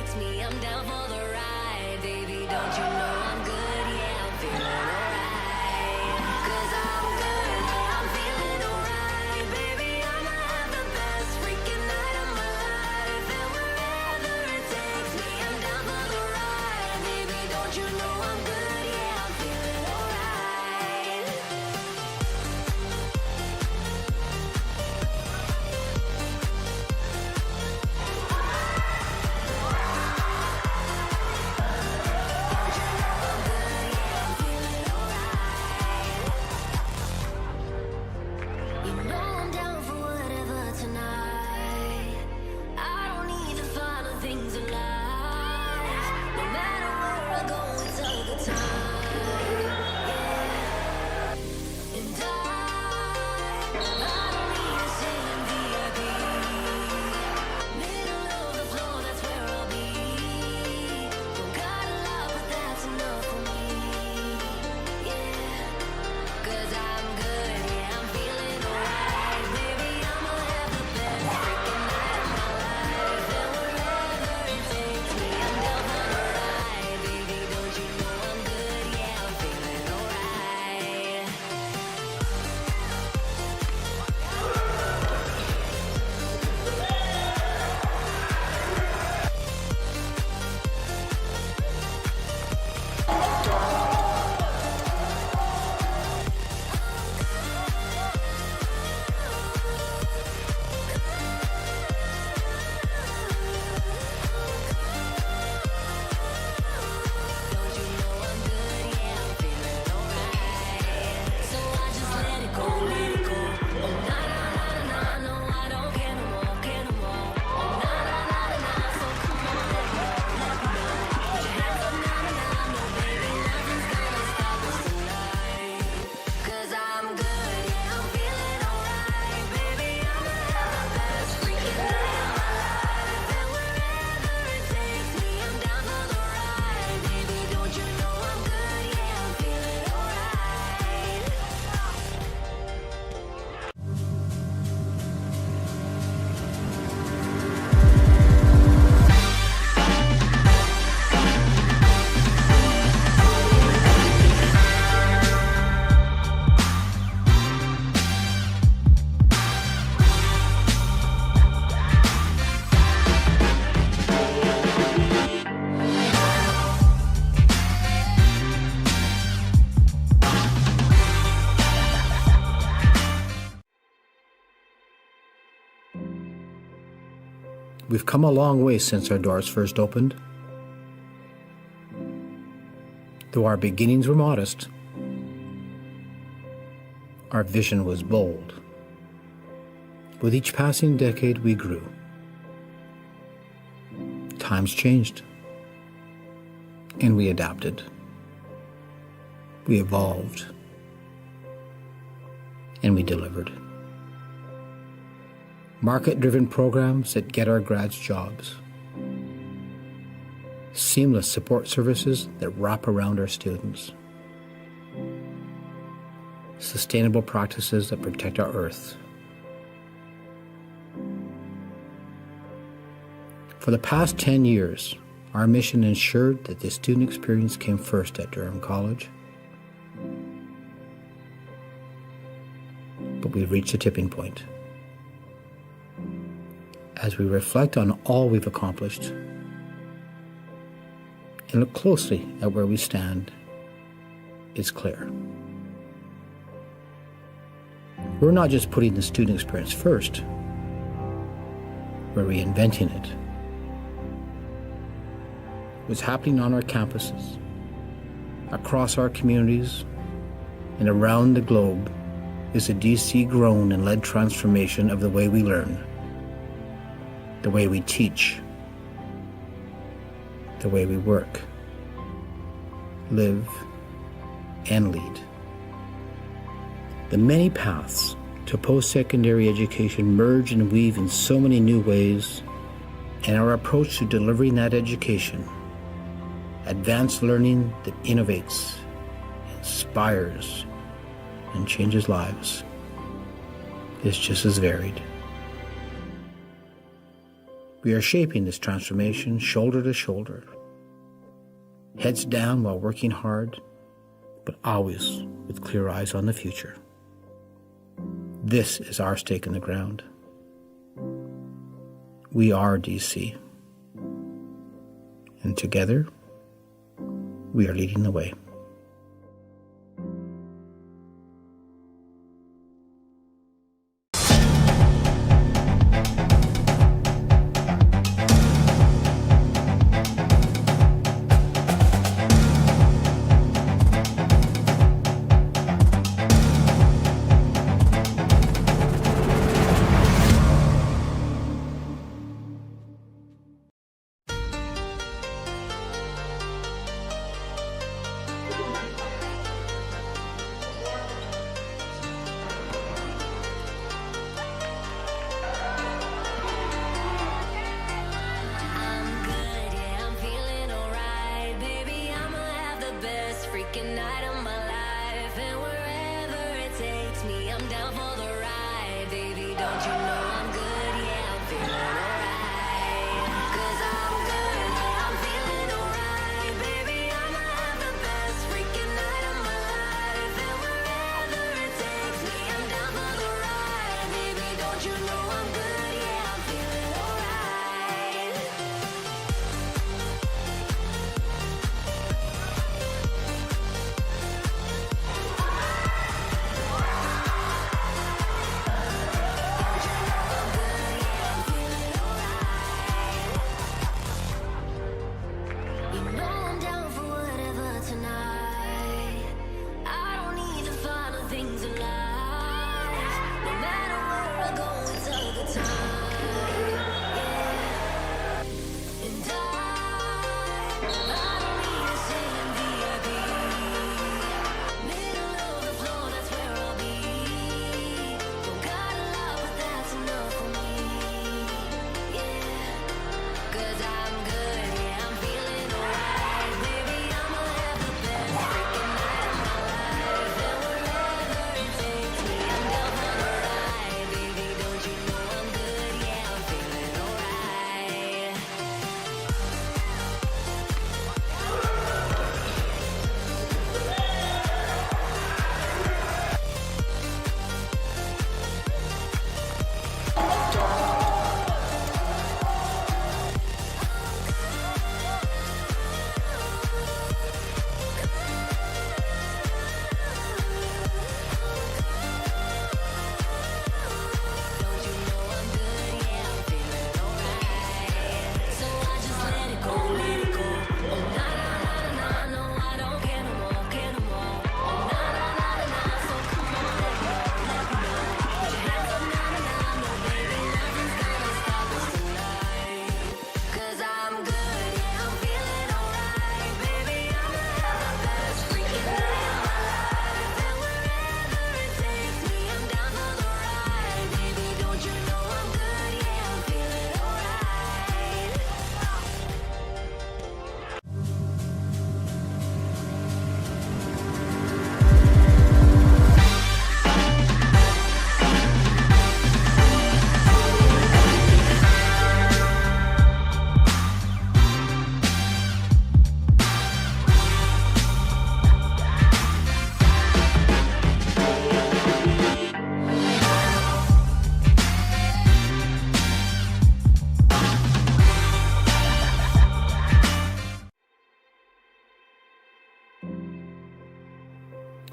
takes me, I'm down for the ride. Baby, don't you know I'm good? Yeah, I'm feeling alright. 'Cause I'm good, yeah, I'm feeling alright. Baby, I'ma have the best freaking night of my life. And wherever it takes me, I'm down for the ride. Baby, don't you know I'm good? Yeah, I'm feeling alright. You know I'm down for whatever tonight. I don't need the final things in life. No matter where I go, it's a good time. Yeah. And I don't need a sitting VIP. Middle of the floor, that's where I'll be. Don't got a lot, but that's enough for me. Yeah. 'Cause I'm good, yeah, I'm feeling alright. Baby, I'ma have the best freaking night of my life. And wherever it takes me, I'm down for the ride. Baby, don't you know I'm good? Yeah, I'm feeling alright. Don't you know I'm good? Yeah, I'm feeling alright. So I just let it go, let it go. Oh, na na na na, no, I don't care no more, care no more. Oh, na na na na, so come on, let me know, let me know. Put your hands up, na na na, no, baby, nothing's gonna stop us tonight. 'Cause I'm good, yeah, I'm feeling alright. Baby, I'ma have the best freaking night of my life. And wherever it takes me, I'm down for the ride. Baby, don't you know I'm good? Yeah, I'm feeling alright. We've come a long way since our doors first opened. Though our beginnings were modest, our vision was bold. With each passing decade, we grew. Times changed, and we adapted. We evolved, and we delivered. Market-driven programs that get our grads jobs. Seamless support services that wrap around our students. Sustainable practices that protect our earth. For the past 10 years, our mission ensured that the student experience came first at Durham College. But we've reached a tipping point. As we reflect on all we've accomplished and look closely at where we stand, it's clear. We're not just putting the student experience first, we're reinventing it. What's happening on our campuses, across our communities, and around the globe is a DC-grown and led transformation of the way we learn, the way we teach, the way we work, live, and lead. The many paths to post-secondary education merge and weave in so many new ways, and our approach to delivering that education, advanced learning that innovates, inspires, and changes lives, is just as varied. We are shaping this transformation shoulder to shoulder, heads down while working hard, but always with clear eyes on the future. This is our stake in the ground. We are DC, and together, we are leading the way. I'm good, yeah, I'm feeling alright. Baby, I'ma have the best freaking night of my life. And wherever it takes me, I'm down for the ride. Baby, don't you know I'm good, yeah, I'm feeling alright. 'Cause I'm good, yeah, I'm feeling alright. Baby, I'ma have the best freaking night of my life. And wherever it takes me, I'm down for the ride. Baby, don't you know I'm good, yeah, I'm feeling alright. You know I'm down for whatever tonight. I don't need the final things in life. No matter where I go, it's a good time. Yeah. And I don't need to say I'm VIP. Middle of the floor, that's where I'll be. Don't got a lot, but that's enough for me. Yeah. 'Cause I'm good, yeah, I'm feeling alright. Baby, I'ma have the best freaking night of my life. And wherever it takes me, I'm down for the ride. Baby, don't you know I'm good, yeah, I'm feeling alright. Don't you know I'm good, yeah, I'm feeling alright. So I just let it go, let it go. Oh, na na na na na, no, I don't care no more, care no more. Oh, na na na na na, so come on, let me know. Put your hands up, na na na, no, baby, nothing's gonna stop us tonight. 'Cause I'm good, yeah, I'm feeling alright. Baby, I'ma have the best freaking night of my life. And wherever it takes me, I'm down for the ride. Baby, don't you know I'm good, yeah, I'm feeling alright.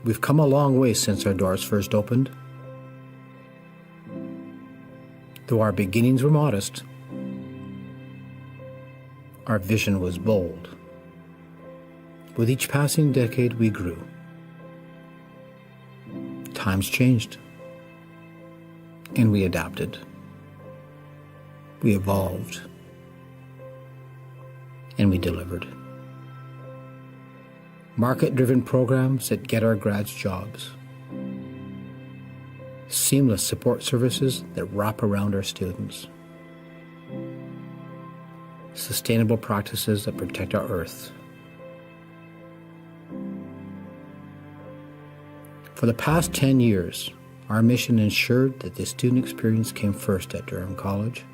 We've come a long way since our doors first opened. Though our beginnings were modest, our vision was bold. With each passing decade, we grew. Times changed, and we adapted. We evolved, and we delivered. Market-driven programs that get our grads jobs. Seamless support services that wrap around our students. Sustainable practices that protect our earth. For the past 10 years, our mission ensured that the student experience came first at Durham College.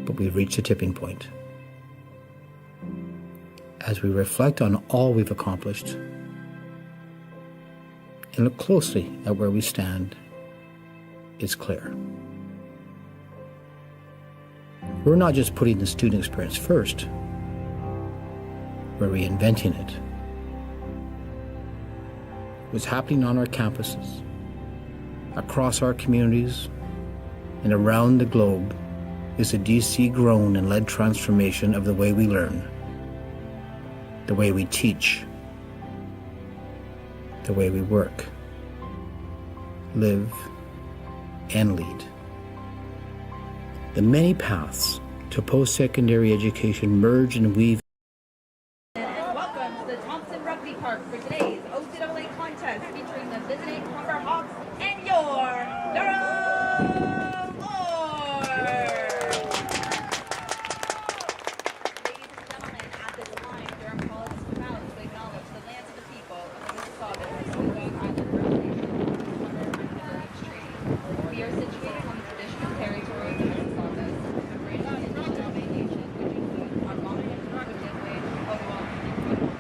but we've reached a tipping point. As we reflect on all we've accomplished and look closely at where we stand, it's clear. We're not just putting the student experience first, we're reinventing it. What's happening on our campuses, across our communities, and around the globe is a DC-grown and led transformation of the way we learn, the way we teach, the way we work, live, and lead. The many paths to post-secondary education merge and weave. Welcome to the Thompson Rugby Park for today's OCAA contest featuring the visiting Humber Hawks and your Durham Lords. Ladies and gentlemen, at this time, Durham calls us proud to acknowledge the lands of the people of the Mississauga and Long Island First Nation, Humber and the Village Tree. We are situated on the traditional territory of the Mississaugas, a branch of the Indigenous Nation, which includes our Monument, Ojibwe, Ottawa, and Cree.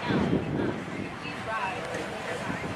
Now, please rise for the exercise.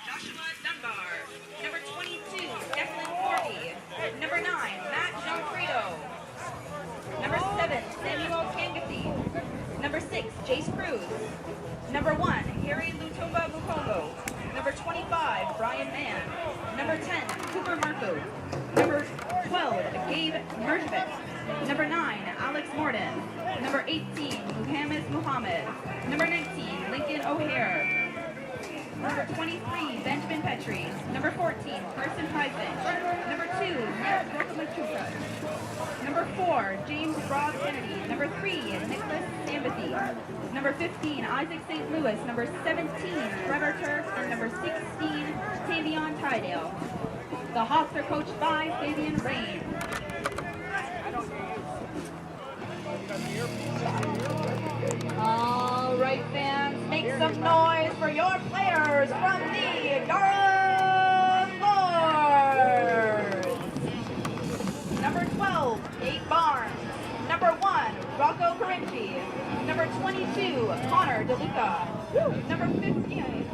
Joshua Dunbar. Number 22, Declan Corby. Number 9, Matt Gianfredo. Number 7, Samuel Kangathi. Number 6, Jace Cruz. Number 1, Harry Lutumba Mukongo. Number 25, Brian Mann. Number 10, Cooper Marco. Number 12, Gabe Merjvik. Number 9, Alex Morden. Number 18, Muhammad. Number 19, Lincoln O'Hare. Number 23, Benjamin Petrie. Number 14, Carson Heisman. Number 2, Matt Machuca. Number 4, James Ross Kennedy. Number 3, Nicholas Sambathy. Number 15, Isaac St. Louis. Number 17, Trevor Turk. And number 16, Tavion Tydale. The Hawks are coached by Fabian Rain. All right, fans, make some noise for your players from the Durham Lords. Number 12, Nate Barnes. Number 1, Rocco Carinci. Number 22, Connor DeLuca. Number 15,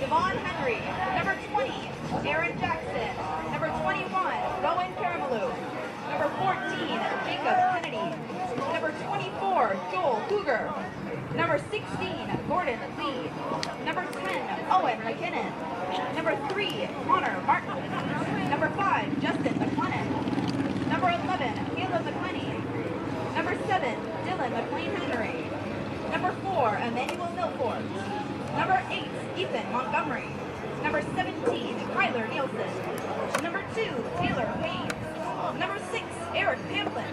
Devon Henry. Number 20, Aaron Jackson. Number 21, Rowan Caramalou. Number 14, Jacob Kennedy. Number 24, Joel Cougar. Number 16, Gordon Lee. Number 10, Owen McKinnon. Number 3, Connor Martin. Number 5, Justin McLennan. Number 11, Caleb McClenny. Number 7, Dylan McLean-Henry. Number 4, Emmanuel Milford. Number 8, Ethan Montgomery. Number 17, Kyler Nielsen. Number 2, Taylor Payne. Number 6, Eric Pamplin.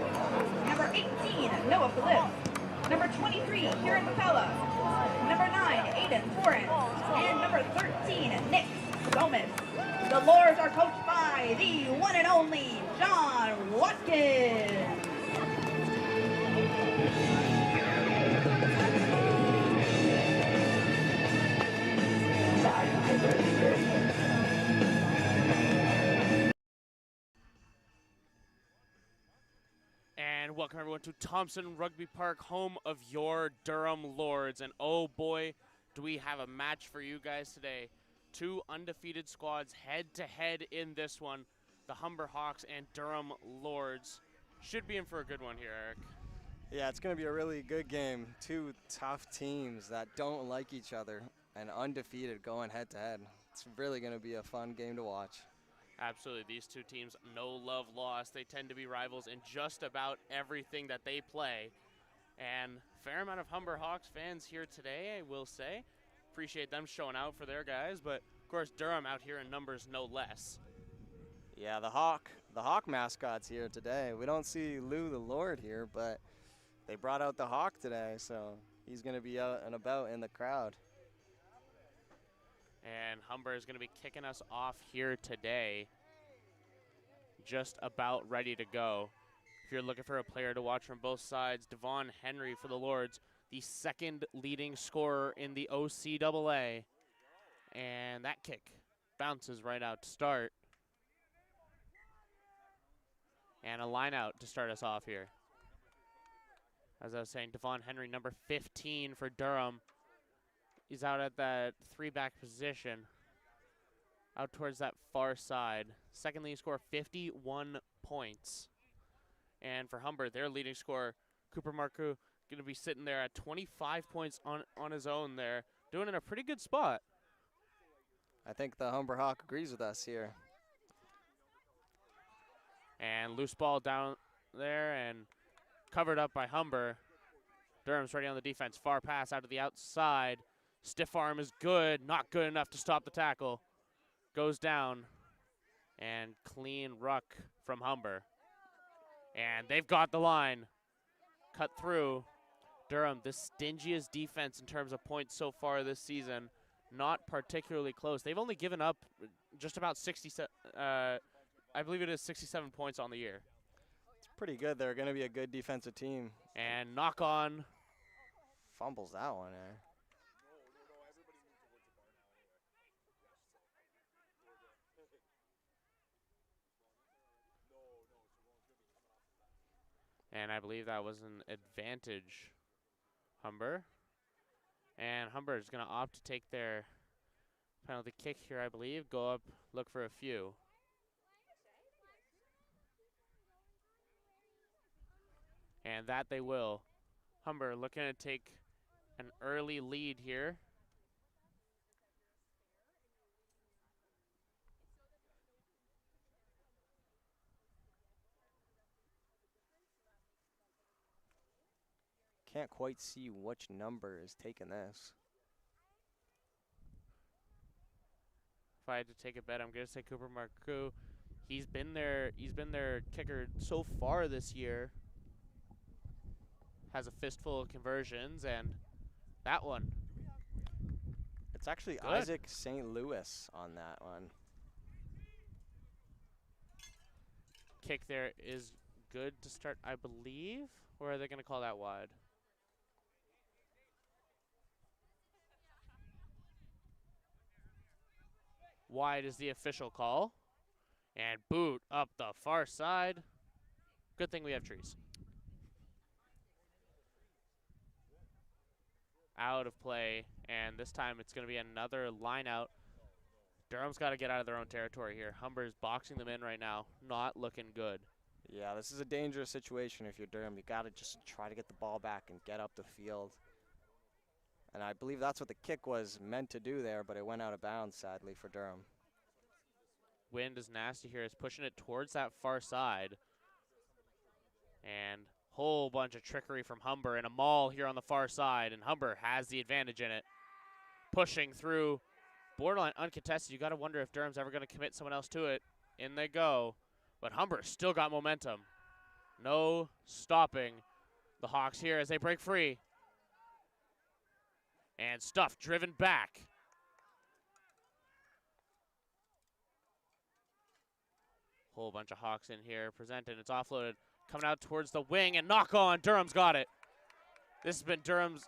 Number 18, Noah Phillips. Number 23, Kieran McCullough. Number 9, Aiden Torrance. And number 13, Nick Gomez. the Lords are coached by the one and only John Watkins. And welcome everyone to Thompson Rugby Park, home of your Durham Lords. And oh boy, do we have a match for you guys today. Two undefeated squads head to head in this one. The Humber Hawks and Durham Lords. Should be in for a good one here, Eric. Yeah, it's going to be a really good game. Two tough teams that don't like each other and undefeated going head to head. It's really going to be a fun game to watch. Absolutely. These two teams, no love lost. They tend to be rivals in just about everything that they play. And fair amount of Humber Hawks fans here today, I will say. Appreciate them showing out for their guys, but of course Durham out here in numbers no less. Yeah, the Hawk mascot's here today. We don't see Lou the Lord here, but they brought out the Hawk today, so he's going to be out and about in the crowd. And Humber is going to be kicking us off here today. Just about ready to go. If you're looking for a player to watch from both sides, Devon Henry for the Lords, the second leading scorer in the OCAA. And that kick bounces right out to start. And a line out to start us off here. As I was saying, Devon Henry, number 15 for Durham. He's out at that three-back position, out towards that far side. Second leading scorer, 51 points. And for Humber, their leading scorer, Cooper Marcoux, going to be sitting there at 25 points on his own there, doing in a pretty good spot. I think the Humber Hawk agrees with us here. And loose ball down there and covered up by Humber. Durham's ready on the defense. Far pass out to the outside. Stiff arm is good, not good enough to stop the tackle. Goes down, and clean ruck from Humber. And they've got the line. Cut through. Durham, the stingiest defense in terms of points so far this season. Not particularly close. They've only given up just about 67, I believe it is 67 points on the year. It's pretty good. They're going to be a good defensive team. And knock on. Fumbles that one there. And I believe that was an advantage, Humber. And Humber is going to opt to take their penalty kick here, I believe. Go up, look for a few. And that they will. Humber looking to take an early lead here. Can't quite see which number is taking this. If I had to take a bet, I'm going to say Cooper Marcoux. He's been their kicker so far this year. Has a fistful of conversions, and that one. It's actually Good. Isaac St. Louis on that one. Kick there is good to start, I believe. Or are they going to call that wide? Wide is the official call. And boot up the far side. Good thing we have trees. Out of play, and this time it's going to be another line out. Durham's got to get out of their own territory here. Humber's boxing them in right now. Not looking good. Yeah, this is a dangerous situation if you're Durham. You got to just try to get the ball back and get up the field. And I believe that's what the kick was meant to do there, but it went out of bounds, sadly, for Durham. Wind is nasty here. It's pushing it towards that far side. And whole bunch of trickery from Humber and a maul here on the far side. And Humber has the advantage in it. Pushing through, borderline uncontested. You got to wonder if Durham's ever going to commit someone else to it. In they go. But Humber still got momentum. No stopping the Hawks here as they break free. And Stuff driven back. Whole bunch of Hawks in here presented. It's offloaded, coming out towards the wing, and knock on. Durham's got it. This has been Durham's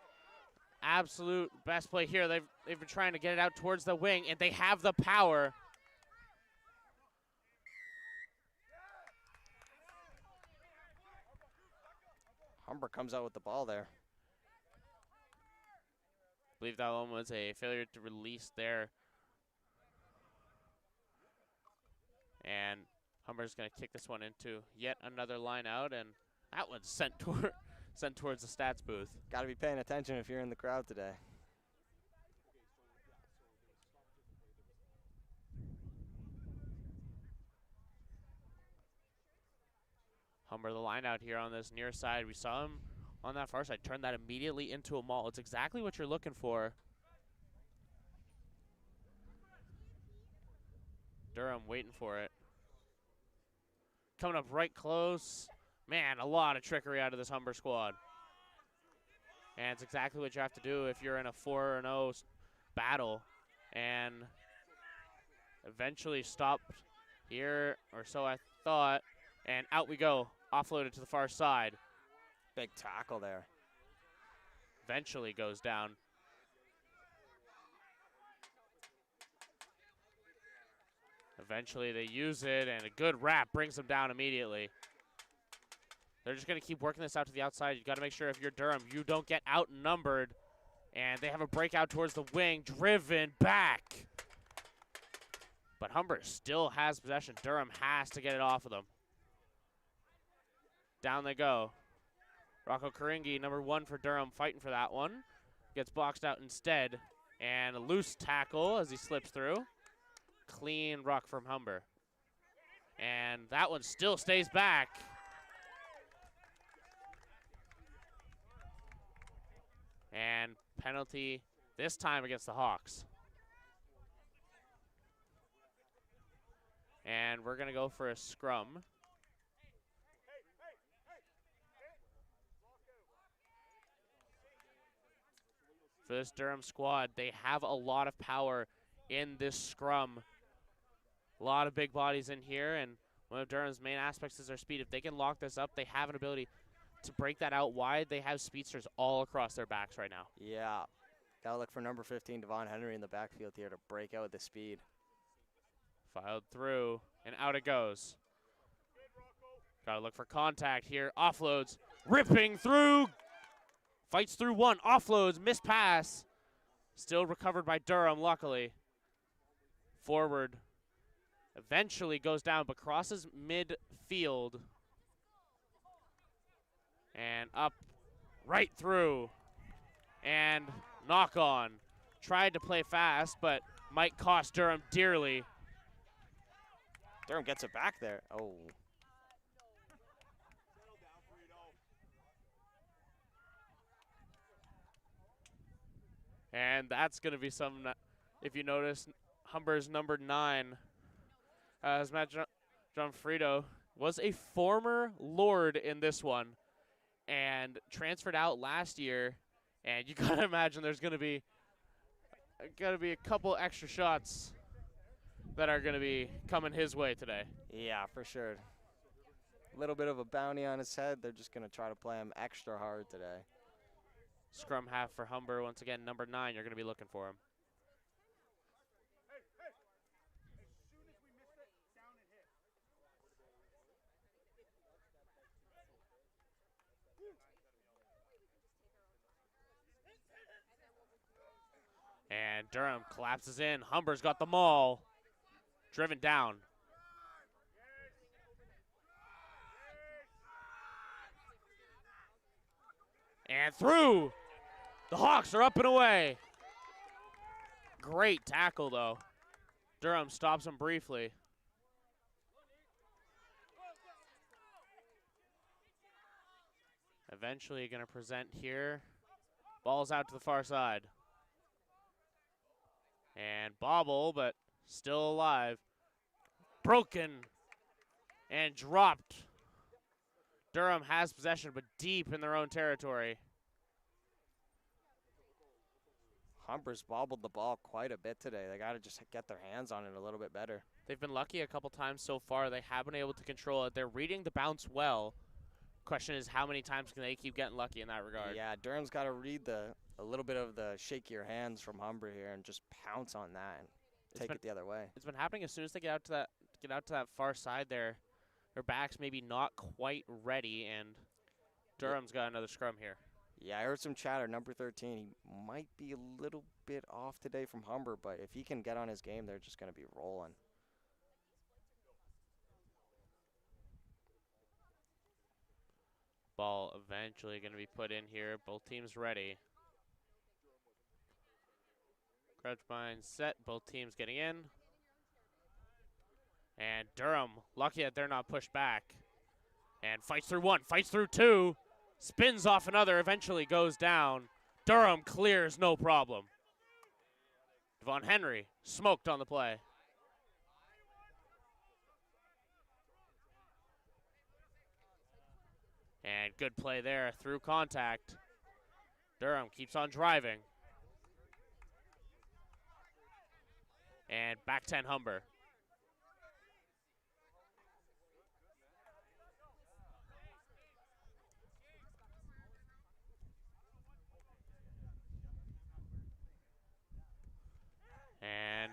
absolute best play here. They've been trying to get it out towards the wing, and they have the power. Humber comes out with the ball there. I believe that one was a failure to release there. And Humber's going to kick this one into yet another line out, and that one's sent towards the stats booth. Got to be paying attention if you're in the crowd today. Humber the line out here on this near side. We saw him on that far side. Turn that immediately into a maul. It's exactly what you're looking for. Durham waiting for it. Coming up right close. Man, a lot of trickery out of this Humber squad. And it's exactly what you have to do if you're in a 4-0 battle. And eventually stopped here, or so I thought. And out we go. Offloaded to the far side. Big tackle there. Eventually goes down. Eventually they use it, and a good wrap brings them down immediately. They're just going to keep working this out to the outside. You got to make sure if you're Durham, you don't get outnumbered. And they have a breakout towards the wing, driven back. But Humber still has possession. Durham has to get it off of them. Down they go. Rocco Karingi, number 1 for Durham, fighting for that one. Gets boxed out instead. And a loose tackle as he slips through. Clean ruck from Humber. And that one still stays back. And penalty this time against the Hawks. And we're going to go for a scrum. For this Durham squad, they have a lot of power in this scrum. A lot of big bodies in here, and one of Durham's main aspects is their speed. If they can lock this up, they have an ability to break that out wide. They have speedsters all across their backs right now. Yeah. Got to look for number 15, Devon Henry, in the backfield here to break out with the speed. Filed through, and out it goes. Got to look for contact here. Offloads, ripping through. Fights through one, offloads, missed pass. Still recovered by Durham, luckily. Forward. Eventually goes down, but crosses midfield. And up, right through. And knock on. Tried to play fast, but might cost Durham dearly. Durham gets it back there. Oh. And that's going to be something that, if you notice, Humber's number 9, as Matt John Frito, was a former Lord in this one and transferred out last year. And you got to imagine there's going to be a couple extra shots that are going to be coming his way today. Yeah, for sure. A little bit of a bounty on his head. They're just going to try to play him extra hard today. Scrum half for Humber. Once again, number 9, you're going to be looking for him. And Durham collapses in. Humber's got the maul. Driven down. And through. The Hawks are up and away. Great tackle, though. Durham stops him briefly. Eventually going to present here. Ball's out to the far side. And bobble, but still alive. Broken and dropped. Durham has possession, but deep in their own territory. Humber's bobbled the ball quite a bit today. They got to just get their hands on it a little bit better. They've been lucky a couple times so far. They have been able to control it. They're reading the bounce well. Question is, how many times can they keep getting lucky in that regard? Yeah, Durham's got to read a little bit of the shake your hands from Humber here and just pounce on that and take it the other way. It's been happening as soon as they get out to that far side there. Their back's maybe not quite ready, and Durham's got another scrum here. Yeah, I heard some chatter. Number 13, he might be a little bit off today from Humber, but if he can get on his game, they're just going to be rolling. Ball eventually going to be put in here. Both teams ready. Crouch bind set. Both teams getting in. And Durham, lucky that they're not pushed back. And fights through one, fights through two. Spins off another, eventually goes down. Durham clears, no problem. Devon Henry smoked on the play. And good play there through contact. Durham keeps on driving. And back 10 Humber. And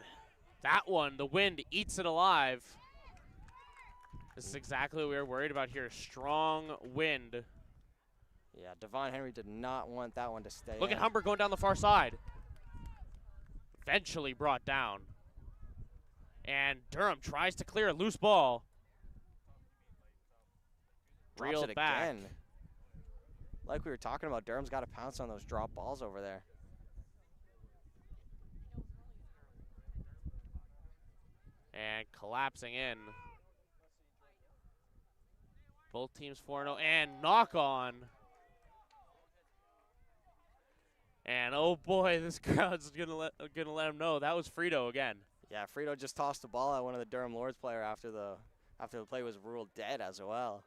that one, the wind eats it alive. This is exactly what we were worried about here. Strong wind. Yeah, Devon Henry did not want that one to stay. Look at Humber going down the far side. Eventually brought down. And Durham tries to clear a loose ball. Drops Reeled it back. again. Like we were talking about, Durham's got to pounce on those drop balls over there. And collapsing in. Both teams 4-0. And knock on. And oh boy, this crowd's gonna let him know that was Frito again. Yeah, Frito just tossed the ball at one of the Durham Lords player after the play was ruled dead as well.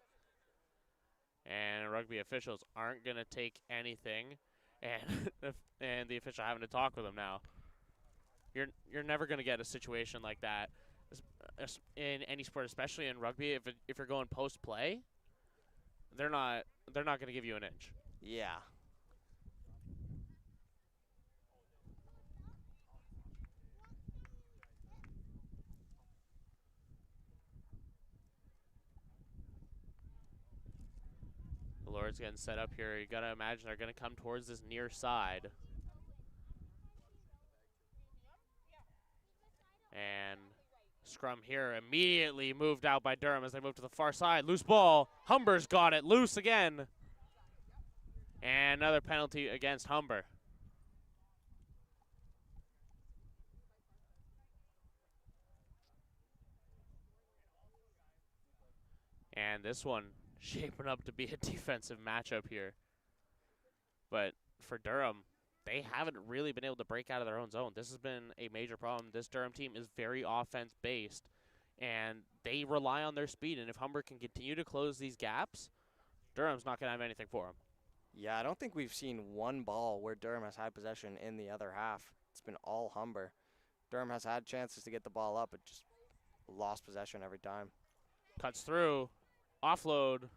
And rugby officials aren't gonna take anything, and and the official having to talk with them now. You're never gonna get a situation like that in any sport, especially in rugby. If you're going post play, they're not gonna give you an inch. Yeah. The Lord's getting set up here. You gotta imagine they're gonna come towards this near side. And scrum here immediately moved out by Durham as they move to the far side. Loose ball. Humber's got it. Loose again. And another penalty against Humber. And this one shaping up to be a defensive matchup here. But for Durham, they haven't really been able to break out of their own zone. This has been a major problem. This Durham team is very offense-based, and they rely on their speed. And if Humber can continue to close these gaps, Durham's not going to have anything for them. Yeah, I don't think we've seen one ball where Durham has had possession in the other half. It's been all Humber. Durham has had chances to get the ball up, but just lost possession every time. Cuts through. Offload.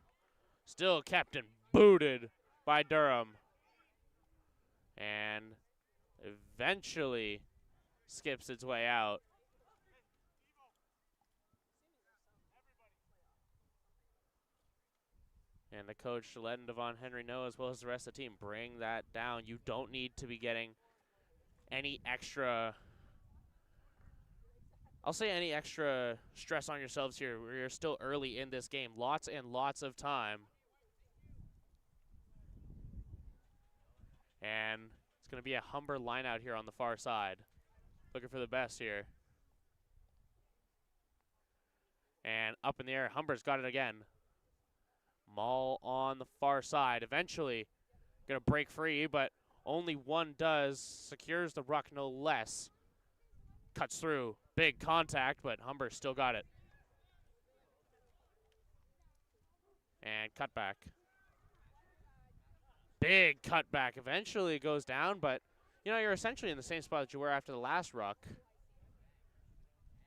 Still kept and booted by Durham. And eventually skips its way out. And the coach letting Devon Henry know, as well as the rest of the team, bring that down. You don't need to be getting any extra, I'll say any extra stress on yourselves here. We're still early in this game. Lots and lots of time. And it's going to be a Humber line out here on the far side. Looking for the best here. And up in the air, Humber's got it again. Maul on the far side. Eventually going to break free, but only one does. Secures the ruck no less. Cuts through. Big contact, but Humber still got it. And cutback. Big cutback. Eventually it goes down, but you know, you're essentially in the same spot that you were after the last ruck.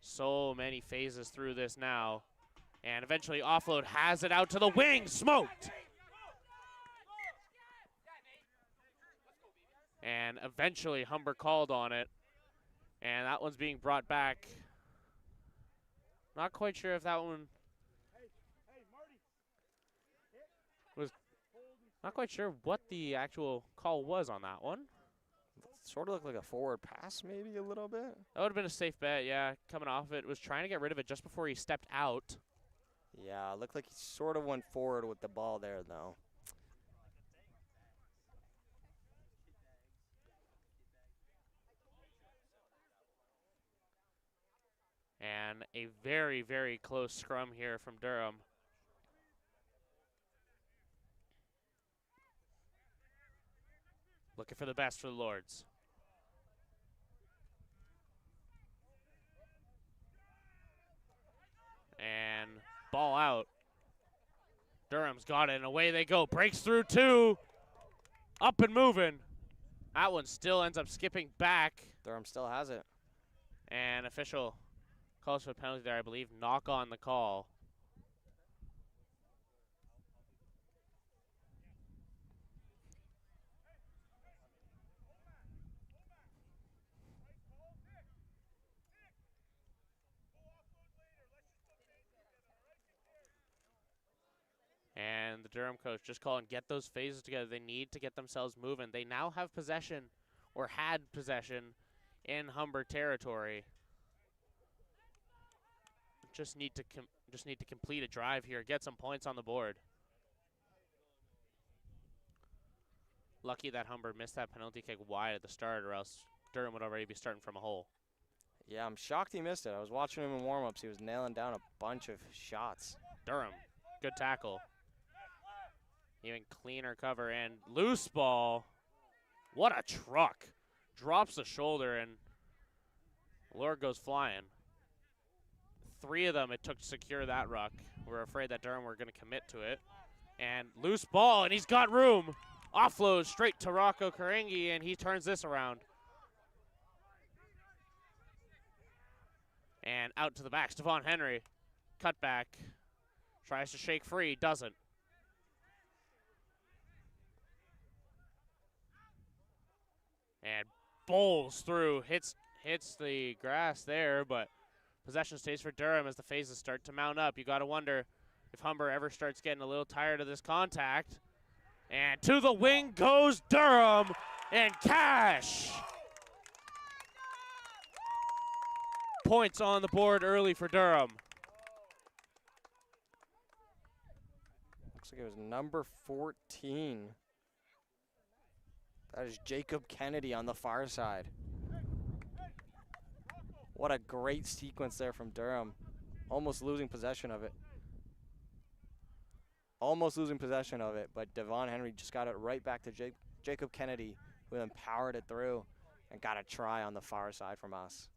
So many phases through this now. And eventually offload has it out to the wing, smoked. And eventually Humber called on it. And that one's being brought back. Not quite sure if that one was, not quite sure what the actual call was on that one. Sort of looked like a forward pass, maybe a little bit. That would have been a safe bet, yeah. Coming off it, was trying to get rid of it just before he stepped out. Yeah, it looked like he sort of went forward with the ball there, though. And a very, very close scrum here from Durham. Looking for the best for the Lords. And ball out. Durham's got it, and away they go. Breaks through two. Up and moving. That one still ends up skipping back. Durham still has it. And official calls for a penalty there, I believe. Knock on the call. And the Durham coach just calling, get those phases together. They need to get themselves moving. They now have possession, or had possession, in Humber territory. Just need to complete a drive here, get some points on the board. Lucky that Humber missed that penalty kick wide at the start, or else Durham would already be starting from a hole. Yeah, I'm shocked he missed it. I was watching him in warm-ups. He was nailing down a bunch of shots. Durham, good tackle. Even cleaner cover and loose ball. What a truck. Drops the shoulder and Lord goes flying. 3 of them it took to secure that ruck. We're afraid that Durham were going to commit to it. And loose ball, and he's got room. Offload straight to Rocco Karangi, and he turns this around. And out to the back, Stephon Henry. Cut back. Tries to shake free, doesn't. And bowls through, hits the grass there, but possession stays for Durham as the phases start to mount up. You got to wonder if Humber ever starts getting a little tired of this contact. And to the wing goes Durham, and Cash. Points on the board early for Durham. Looks like it was number 14. That is Jacob Kennedy on the far side. What a great sequence there from Durham. Almost losing possession of it. But Devon Henry just got it right back to Jacob Kennedy, who then powered it through and got a try on the far side from us.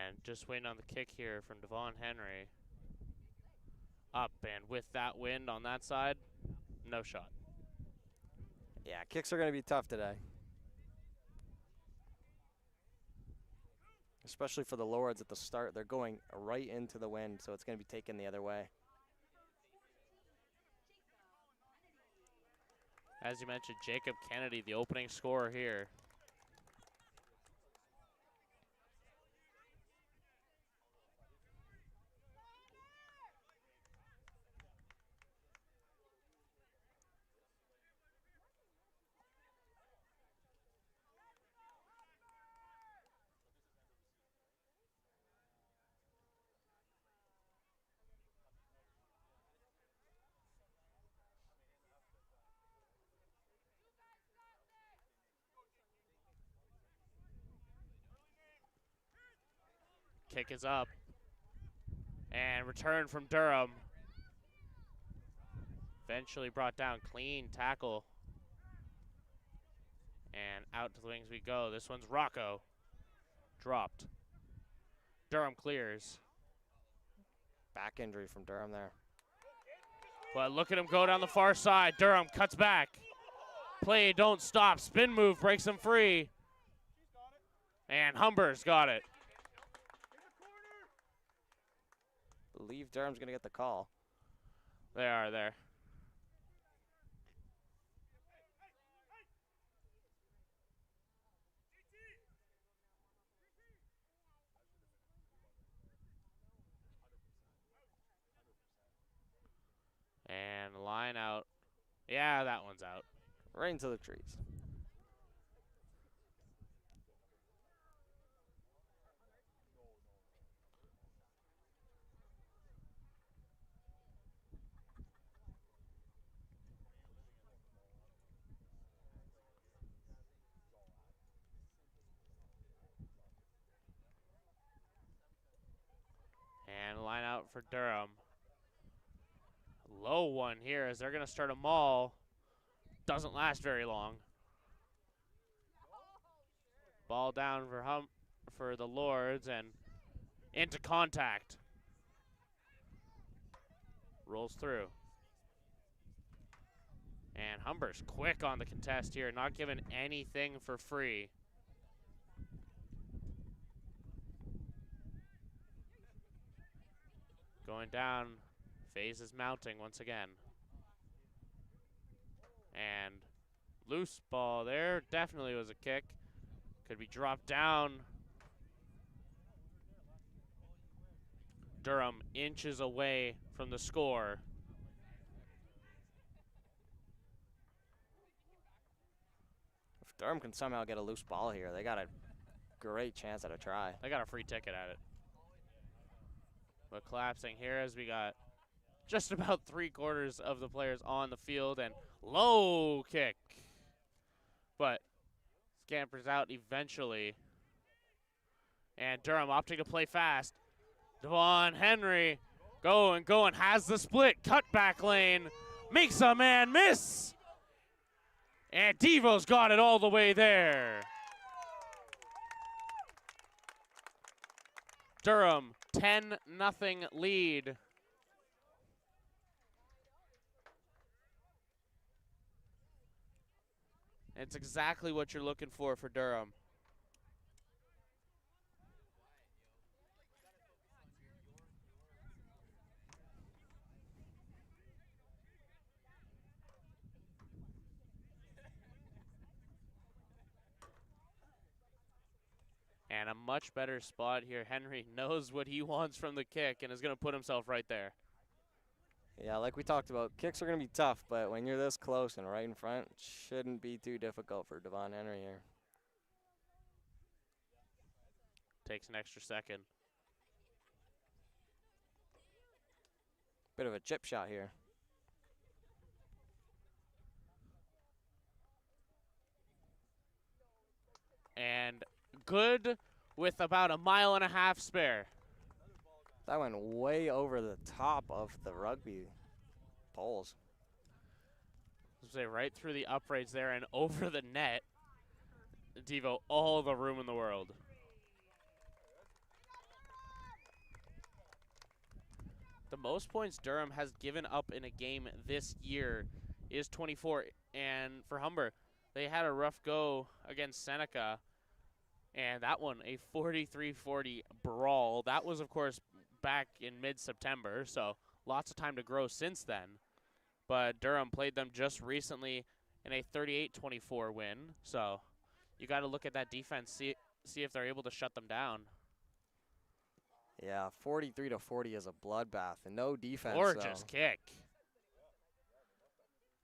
And just waiting on the kick here from Devon Henry. Up, and with that wind on that side, no shot. Yeah, kicks are going to be tough today. Especially for the Lords at the start. They're going right into the wind, so it's going to be taken the other way. As you mentioned, Jacob Kennedy, the opening scorer here. Kick is up. And return from Durham. Eventually brought down, clean tackle. And out to the wings we go. This one's Rocco. Dropped. Durham clears. Back injury from Durham there. But look at him go down the far side. Durham cuts back. Play, don't stop. Spin move breaks him free. And Humber's got it. Believe Durham's going to get the call. They are there. And line out. Yeah, that one's out. Right into the trees. And line out for Durham. Low one here as they're going to start a maul. Doesn't last very long. Ball down for the Lords and into contact. Rolls through. And Humber's quick on the contest here, not giving anything for free. Going down, phase is mounting once again. And loose ball there, definitely was a kick. Could be dropped down. Durham inches away from the score. If Durham can somehow get a loose ball here, they got a great chance at a try. They got a free ticket at it. But collapsing here as we got just about 3/4 of the players on the field and low kick. But scampers out eventually. And Durham opting to play fast. Devon Henry going, has the split, cut back lane, makes a man miss. And Devo's got it all the way there. Durham, 10-0 lead. It's exactly what you're looking for Durham. And a much better spot here. Henry knows what he wants from the kick and is going to put himself right there. Yeah, like we talked about, kicks are going to be tough, but when you're this close and right in front, it shouldn't be too difficult for Devon Henry here. Takes an extra second. Bit of a chip shot here. And good with about 1.5 miles spare. That went way over the top of the rugby poles. Say right through the uprights there and over the net. Devo, all the room in the world. The most points Durham has given up in a game this year is 24. And for Humber, they had a rough go against Seneca. And that one, a 43-40 brawl. That was, of course, back in mid-September, so lots of time to grow since then. But Durham played them just recently in a 38-24 win. So you got to look at that defense, see if they're able to shut them down. Yeah, 43-40 is a bloodbath, and no defense. Gorgeous kick.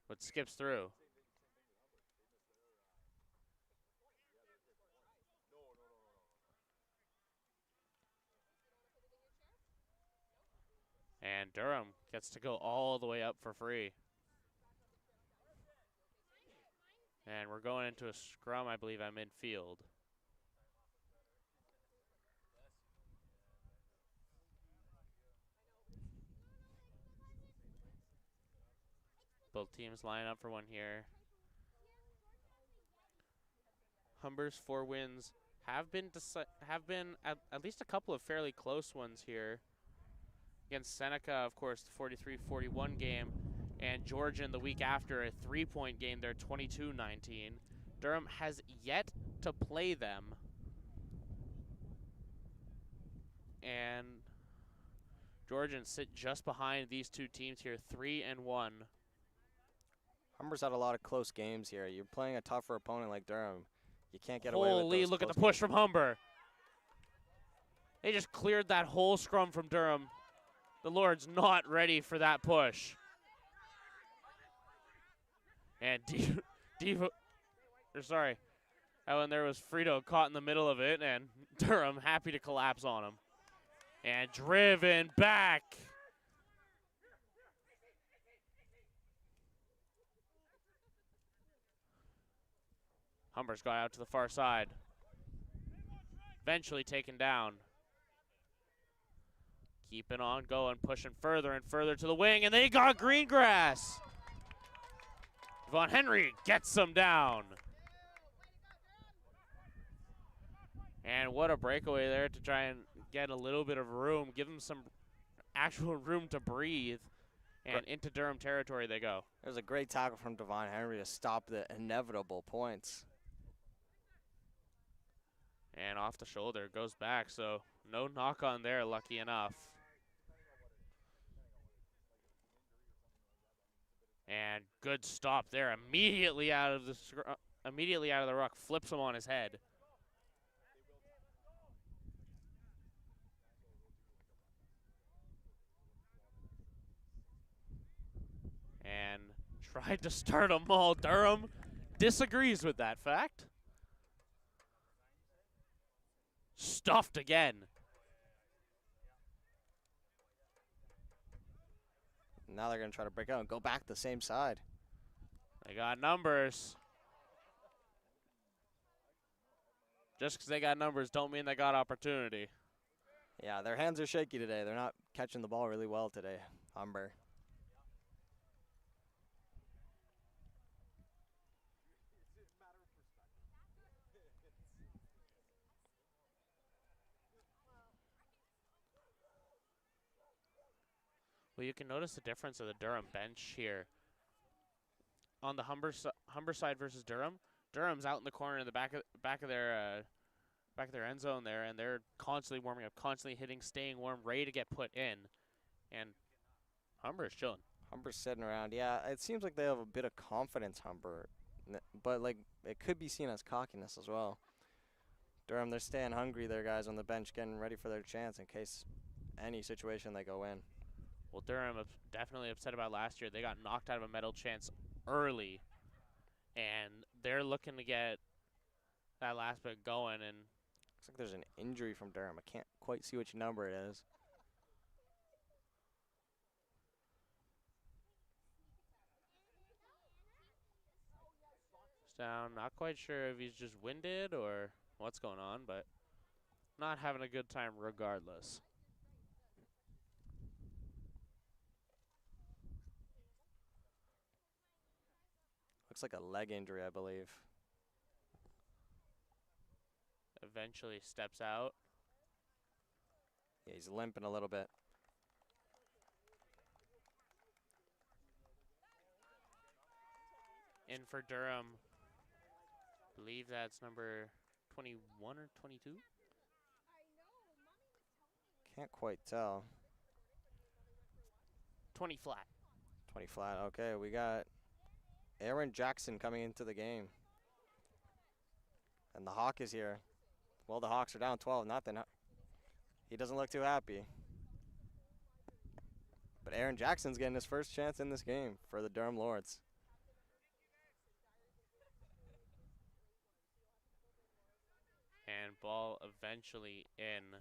But skips through. And Durham gets to go all the way up for free. And we're going into a scrum, I believe, at midfield. Both teams line up for one here. Humber's 4 wins have been at least a couple of fairly close ones here. Against Seneca, of course, the 43-41 game, and Georgian the week after, a 3-point game there, 22-19. Durham has yet to play them. And Georgians sit just behind these two teams here, 3-1. Humber's had a lot of close games here. You're playing a tougher opponent like Durham. You can't get away with Holy, those look at the close push games. from Humber. They just cleared that whole scrum from Durham. The Lord's not ready for that push. And Ellen there was Frito caught in the middle of it, and Durham happy to collapse on him. And driven back. Humber's got out to the far side. Eventually taken down. Keeping on going, pushing further and further to the wing, and they got Greengrass. Devon Henry gets them down. And what a breakaway there to try and get a little bit of room, give them some actual room to breathe, and into Durham territory they go. There's a great tackle from Devon Henry to stop the inevitable points. And off the shoulder, goes back, so no knock on there, lucky enough. And good stop there, immediately out of the ruck, flips him on his head. And tried to start them all. Durham disagrees with that fact. Stuffed again. Now they're going to try to break out and go back the same side. They got numbers. Just because they got numbers don't mean they got opportunity. Yeah, their hands are shaky today. They're not catching the ball really well today, Humber. Well, you can notice the difference of the Durham bench here. On the Humber side versus Durham, Durham's out in the corner in the back of their end zone there, and they're constantly warming up, constantly hitting, staying warm, ready to get put in. And Humber's chilling. Humber's sitting around. Yeah, it seems like they have a bit of confidence, Humber, but like it could be seen as cockiness as well. Durham, they're staying hungry there, guys, on the bench, getting ready for their chance in case any situation they go in. Well, Durham definitely upset about last year. They got knocked out of a medal chance early, and they're looking to get that last bit going. And looks like there's an injury from Durham. I can't quite see which number it is. It's down. Not quite sure if he's just winded or what's going on, but not having a good time regardless. Looks like a leg injury, I believe. Eventually steps out. Yeah, he's limping a little bit. In for Durham. Believe that's number 21 or 22. Can't quite tell. 20 flat. 20 flat. Okay, we got Aaron Jackson coming into the game. And the Hawk is here. Well, the Hawks are down 12, nothing. He doesn't look too happy. But Aaron Jackson's getting his first chance in this game for the Durham Lords. And ball eventually in.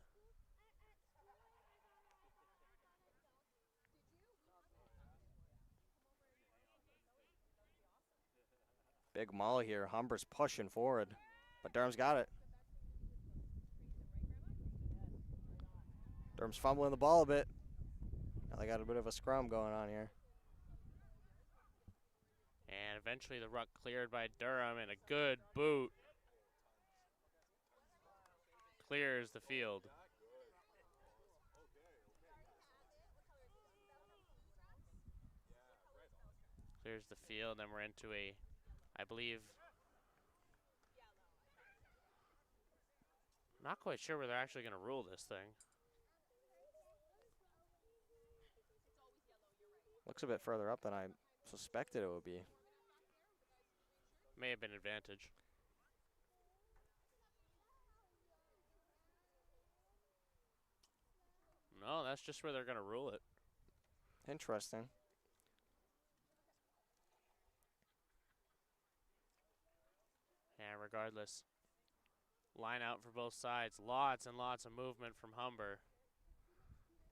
Big maul here. Humber's pushing forward, but Durham's got it. Durham's fumbling the ball a bit. Now they got a bit of a scrum going on here. eventually the ruck cleared by Durham, and a good boot clears the field. Clears the field, and we're into a, I believe, not quite sure where they're actually going to rule this thing. Looks a bit further up than I suspected it would be. May have been advantage. No, that's just where they're going to rule it. Interesting. And regardless, line out for both sides. Lots and lots of movement from Humber.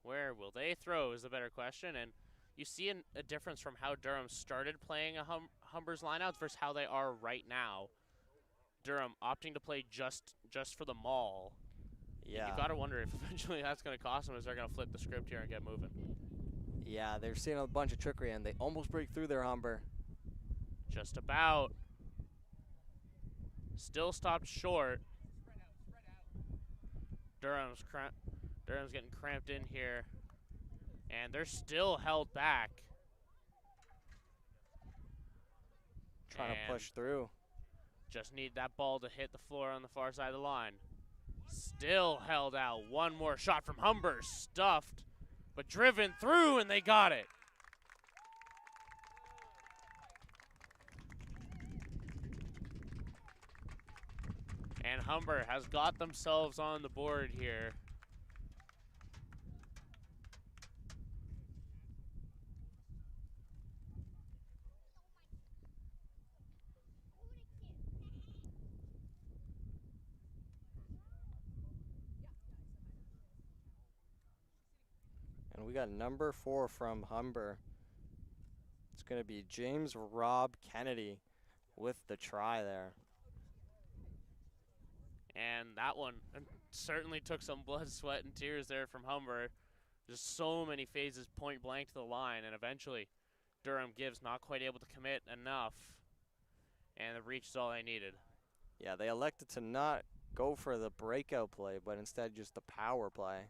Where will they throw is the better question. And you see a difference from how Durham started playing Humber's lineouts versus how they are right now. Durham opting to play just for the maul. Yeah. You got to wonder if eventually that's going to cost them as they're going to flip the script here and get moving. Yeah, they're seeing a bunch of trickery, and they almost break through their Humber. Just about. Still stopped short. Durham's getting cramped in here. And they're still held back. Trying to push through. Just need that ball to hit the floor on the far side of the line. Still held out. One more shot from Humber. Stuffed, but driven through, and they got it. And Humber has got themselves on the board here. And we got number 4 from Humber. It's going to be James Rob Kennedy with the try there. And that one certainly took some blood, sweat, and tears there from Humber. Just so many phases point blank to the line, and eventually Durham gives, not quite able to commit enough, and the reach is all they needed. Yeah, they elected to not go for the breakout play, but instead just the power play.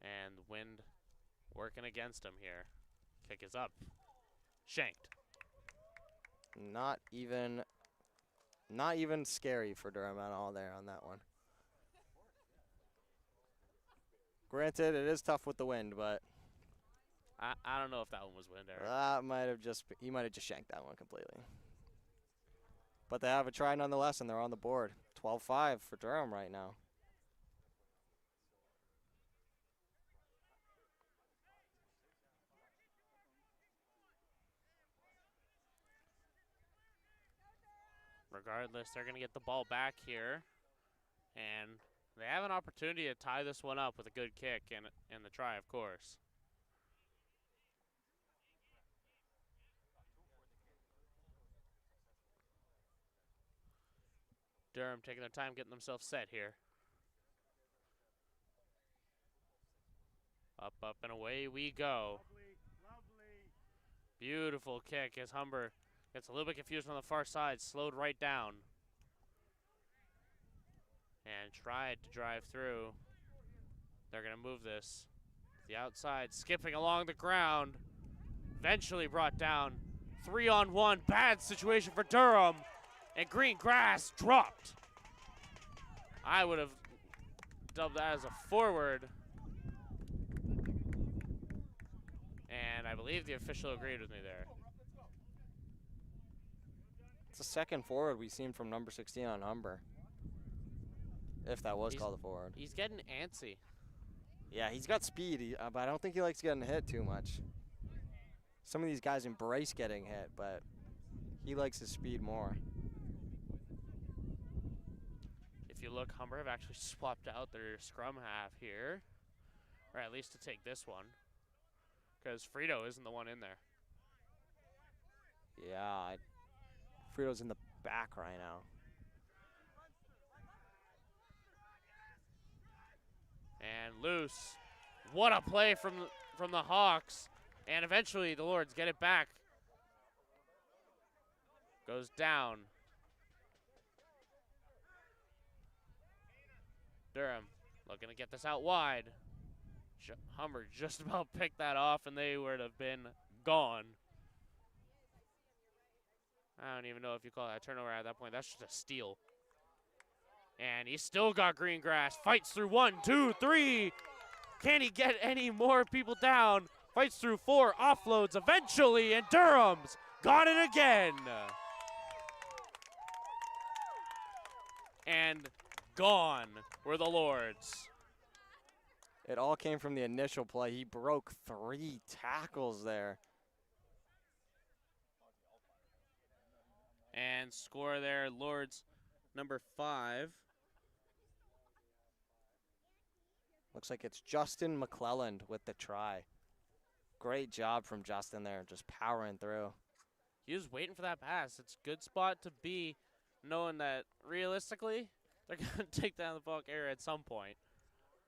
And the wind working against him here. Kick is up. Shanked. Not even scary for Durham at all there on that one. Granted, it is tough with the wind, but I don't know if that one was wind, Eric. he might have just shanked that one completely. But they have a try nonetheless, and they're on the board. 12-5 for Durham right now. Regardless, they're going to get the ball back here. And they have an opportunity to tie this one up with a good kick and the try, of course. Durham taking their time getting themselves set here. Up, up, and away we go. Beautiful kick as Humber gets a little bit confused on the far side, slowed right down. And tried to drive through. They're going to move this to the outside, skipping along the ground. Eventually brought down. 3-on-1, bad situation for Durham. And green grass dropped. I would have dubbed that as a forward. And I believe the official agreed with me there. It's the second forward we've seen from number 16 on Humber. If that was called a forward. He's getting antsy. Yeah, he's got speed, but I don't think he likes getting hit too much. Some of these guys embrace getting hit, but he likes his speed more. If you look, Humber have actually swapped out their scrum half here, or at least to take this one, because Frito isn't the one in there. Yeah, Frito's in the back right now. And loose. What a play from the Hawks. And eventually the Lords get it back. Goes down. Durham looking to get this out wide. Humber just about picked that off, and they would have been gone. I don't even know if you call that a turnover at that point. That's just a steal. And he's still got green grass. Fights through 1, 2, 3. Can he get any more people down? Fights through 4, offloads eventually, and Durham's got it again. And gone were the Lords. It all came from the initial play. He broke 3 tackles there. And score there, Lords number 5. Looks like it's Justin McClelland with the try. Great job from Justin there, just powering through. He was waiting for that pass. It's a good spot to be, knowing that realistically, they're going to take down the Bulk area at some point.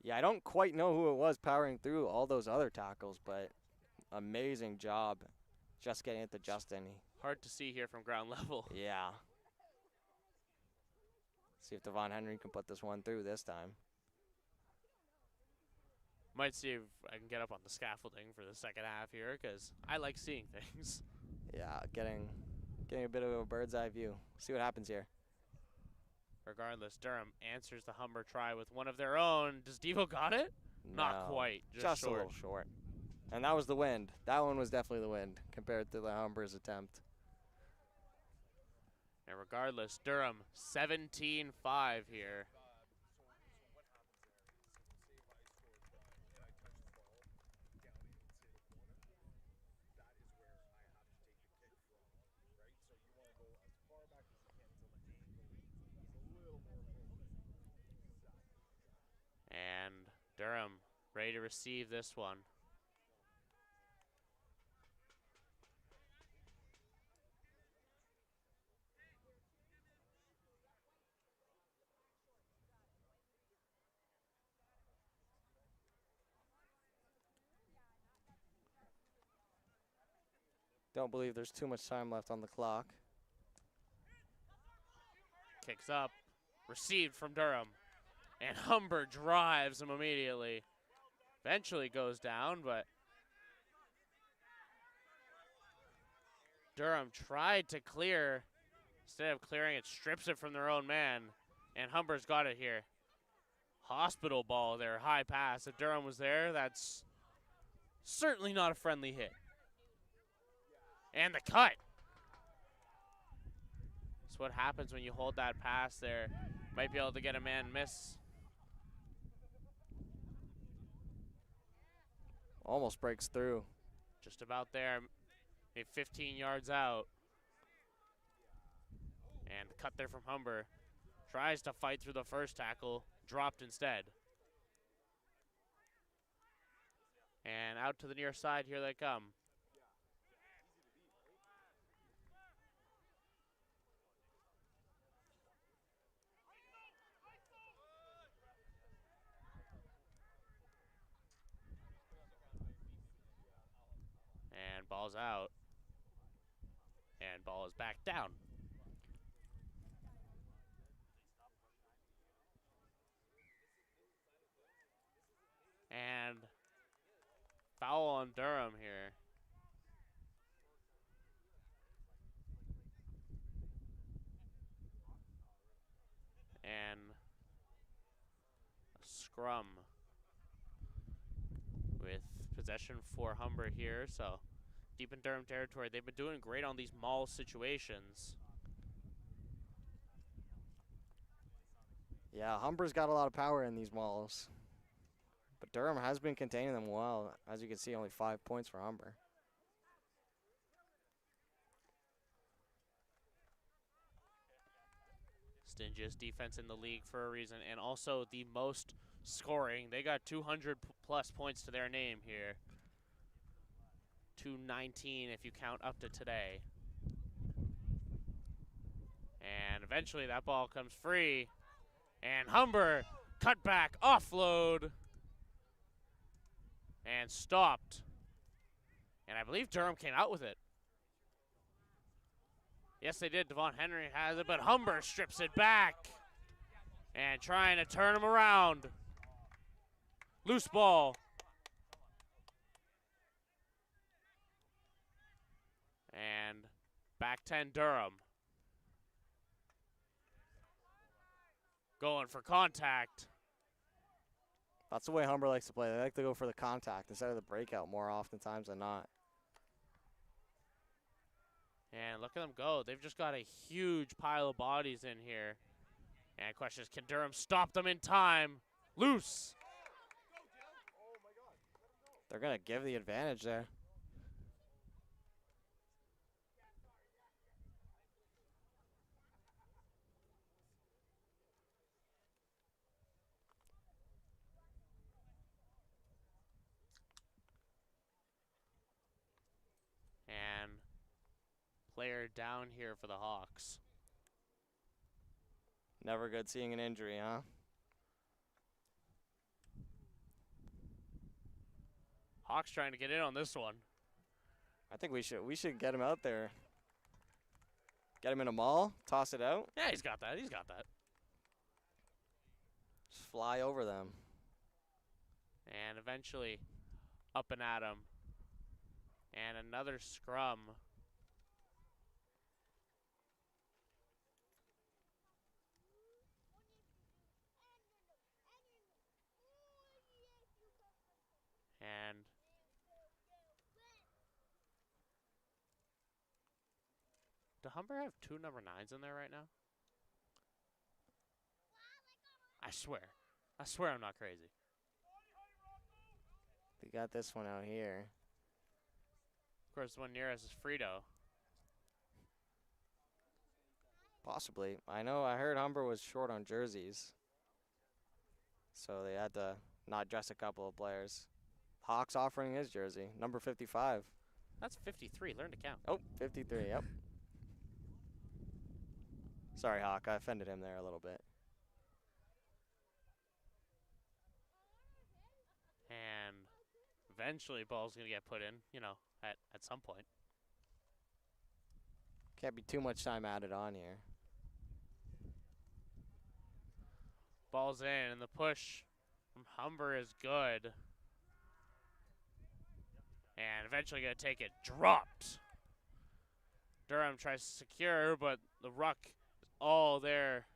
Yeah, I don't quite know who it was powering through all those other tackles, but amazing job just getting it to Justin. Hard to see here from ground level. Yeah. See if Devon Henry can put this one through this time. Might see if I can get up on the scaffolding for the second half here, because I like seeing things. Yeah, getting a bit of a bird's eye view. See what happens here. Regardless, Durham answers the Humber try with one of their own. Does Devo got it? Not No, quite, just short. a little short. And that was the wind. That one was definitely the wind compared to the Humber's attempt. And regardless, Durham 17-5 here. And Durham ready to receive this one. Don't believe there's too much time left on the clock. Kicks up, received from Durham. And Humber drives him immediately. Eventually goes down, but Durham tried to clear. Instead of clearing it, strips it from their own man. And Humber's got it here. Hospital ball there, high pass. If Durham was there, that's certainly not a friendly hit. And the cut. That's what happens when you hold that pass there. Might be able to get a man miss. Almost breaks through. Just about there, maybe 15 yards out. And cut there from Humber. Tries to fight through the first tackle, dropped instead. And out to the near side, here they come. And ball's out. And ball is back down. And foul on Durham here. And a scrum with possession for Humber here. So deep in Durham territory. They've been doing great on these maul situations. Yeah, Humber's got a lot of power in these mauls. But Durham has been containing them well. As you can see, only 5 points for Humber. Stingiest defense in the league for a reason, and also the most scoring. They got 200 plus points to their name here. 219 if you count up to today. And eventually that ball comes free. And Humber, cut back, offload. And stopped. And I believe Durham came out with it. Yes, they did. Devon Henry has it, but Humber strips it back. And trying to turn him around. Loose ball. And back 10 Durham. Going for contact. That's the way Humber likes to play. They like to go for the contact instead of the breakout more oftentimes than not. And look at them go. They've just got a huge pile of bodies in here. And the question is, can Durham stop them in time? Loose. They're going to give the advantage there. And player down here for the Hawks. Never good seeing an injury, huh? Hawks trying to get in on this one. I think we should get him out there. Get him in a maul, toss it out. Yeah, he's got that. He's got that. Just fly over them. And eventually up and at him. And another scrum. And do Humber have 2 number 9s in there right now? I swear. I swear I'm not crazy. We got this one out here. Of course, the one near us is Frito. Possibly. I heard Humber was short on jerseys. So they had to not dress a couple of players. Hawks offering his jersey, number 55. That's 53. Learn to count. Oh, 53, yep. Sorry, Hawk, I offended him there a little bit. And eventually ball's going to get put in, you know, at some point. Can't be too much time added on here. Ball's in, and the push from Humber is good. And eventually going to take it. Dropped. Durham tries to secure, but the ruck is all there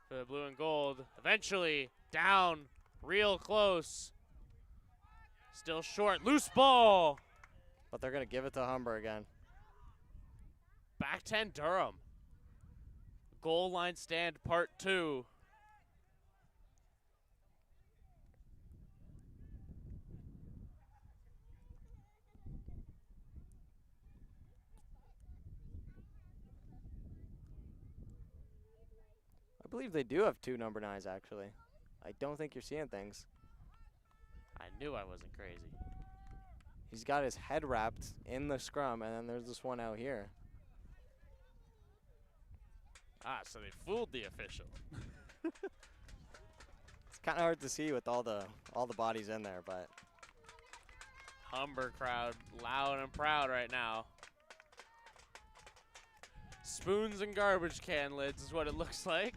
for the blue and gold. Eventually down, real close. Still short, loose ball. But they're going to give it to Humber again. Back 10 Durham. Goal line stand part 2. I believe they do have 2 number 9s, actually. I don't think you're seeing things. I knew I wasn't crazy. He's got his head wrapped in the scrum, and then there's this one out here. Ah, so they fooled the official. It's kind of hard to see with all the bodies in there, but Humber crowd loud and proud right now. Spoons and garbage can lids is what it looks like.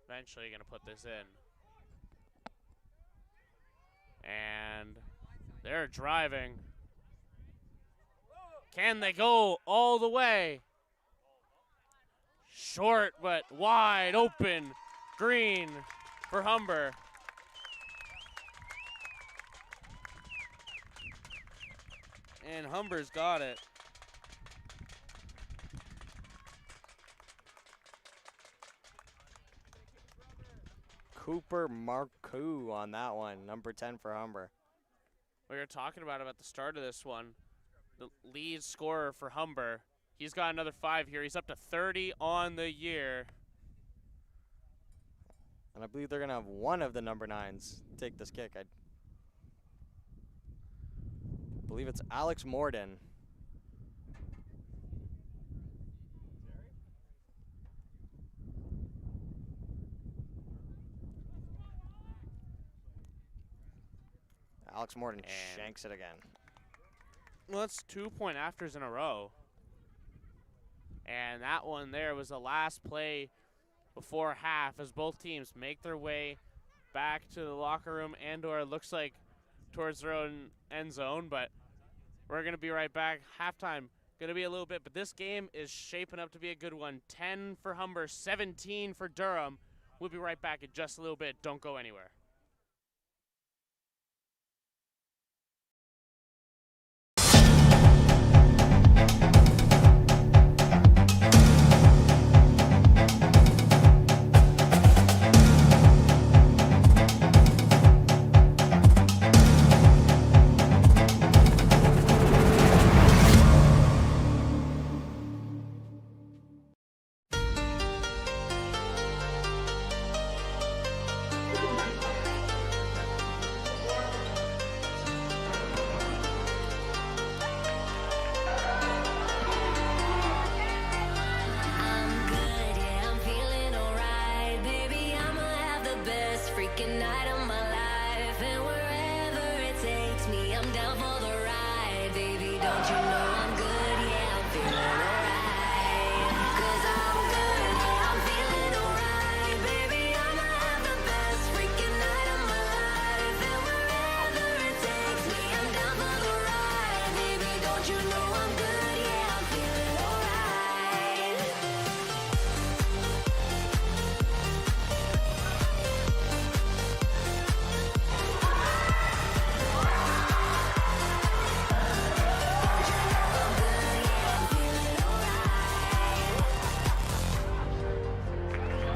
Eventually going to put this in. And they're driving. Can they go all the way? Short, but wide open. Green for Humber. And Humber's got it. Cooper Marcoux on that one, number 10 for Humber. We were talking about him at the start of this one. The lead scorer for Humber. He's got another 5 here. He's up to 30 on the year. And I believe they're going to have one of the number 9s take this kick. I believe it's Alex Morden. Alex Morton And shanks it again. well, that's 2-point afters in a row. And that one there was the last play before half as both teams make their way back to the locker room and/or looks like towards their own end zone. But we're going to be right back. Halftime going to be a little bit, but this game is shaping up to be a good one. 10 for Humber, 17 for Durham. We'll be right back in just a little bit. Don't go anywhere. I'm good, yeah, I'm feeling alright. Baby, I'ma have the best freaking night of my life. And wherever it takes me, I'm down for the ride. Baby, don't you know I'm good, yeah, I'm feeling alright. 'Cause I'm good, yeah, I'm feeling alright. Baby, I'ma have the best freaking night of my life. And wherever it takes me, I'm down for the ride. Baby, don't you know I'm good, yeah, I'm feeling alright.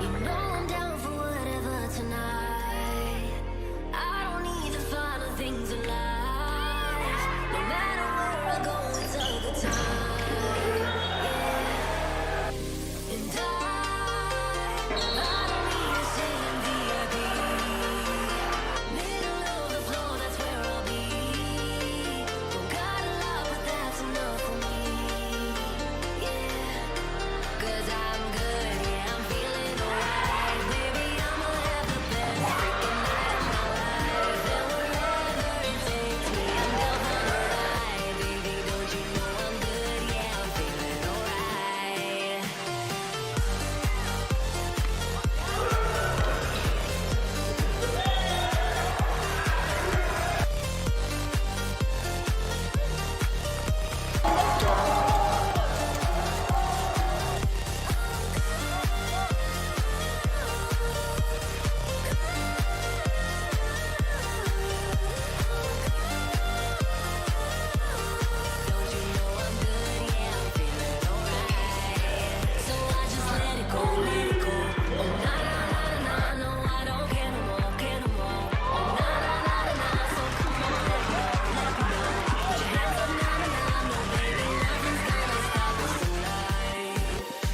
You know I'm down for whatever tonight. I don't need the finer things in life. No matter where I go, it's a good time. Yeah. And I don't need to stay in VIP. Middle of the floor, that's where I'll be. Don't got a lot, but that's enough for me. Yeah. 'Cause I'm good, yeah, I'm feeling alright. Baby, I'ma have the best freaking night of my life. And wherever it takes me, I'm down for the ride. Baby, don't you know I'm good, yeah, I'm feeling alright. Don't you know I'm good, yeah, I'm feeling alright. So I just let it go, let it go. Oh, na na na na, no, I don't care no more, care no more. Oh, na na na na, so come on, let me know. Put your hands up, na na na, no, baby, nothing's gonna stop us tonight.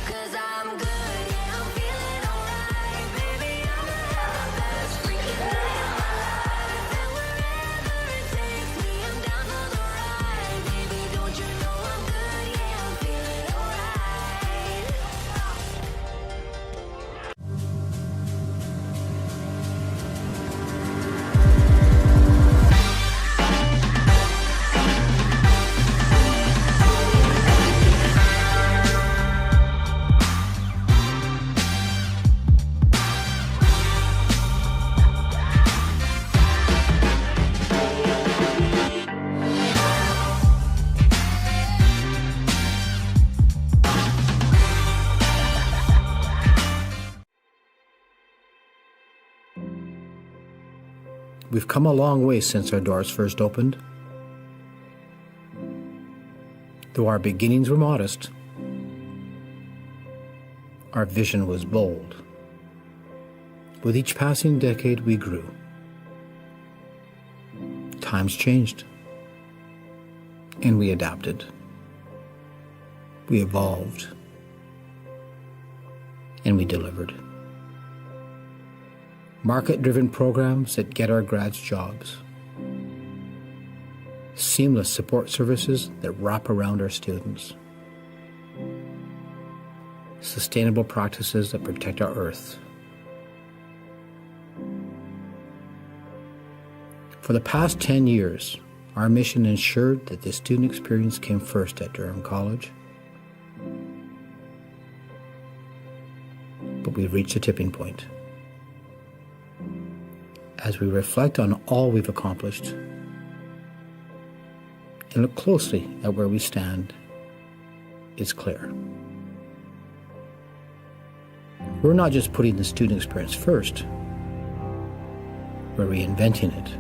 'Cause I'm good, yeah, I'm feeling alright. Baby, I'ma have the best freaking night of my life. And wherever it takes me, I'm down for the ride. Baby, don't you know I'm good, yeah, I'm feeling alright. We've come a long way since our doors first opened. Though our beginnings were modest, our vision was bold. With each passing decade, we grew. Times changed, and we adapted. We evolved, and we delivered. Market-driven programs that get our grads jobs. Seamless support services that wrap around our students. Sustainable practices that protect our earth. For the past 10 years, our mission ensured that the student experience came first at Durham College. But we've reached a tipping point. As we reflect on all we've accomplished and look closely at where we stand, it's clear. We're not just putting the student experience first, we're reinventing it.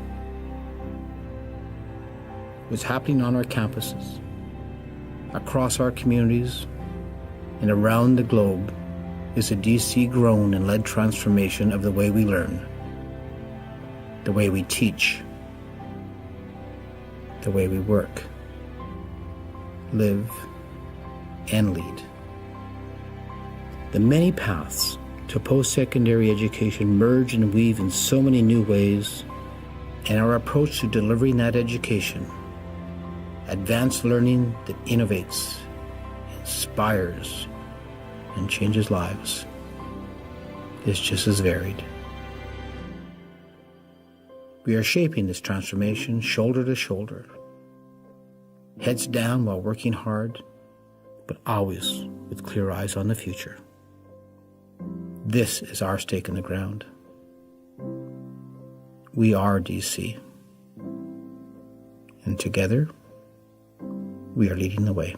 What's happening on our campuses, across our communities, and around the globe is a DC-grown and led transformation of the way we learn, the way we teach, the way we work, live, and lead. The many paths to post-secondary education merge and weave in so many new ways, and our approach to delivering that education, advanced learning that innovates, inspires, and changes lives, is just as varied. We are shaping this transformation shoulder to shoulder, heads down while working hard, but always with clear eyes on the future. This is our stake in the ground. We are DC, and together, we are leading the way.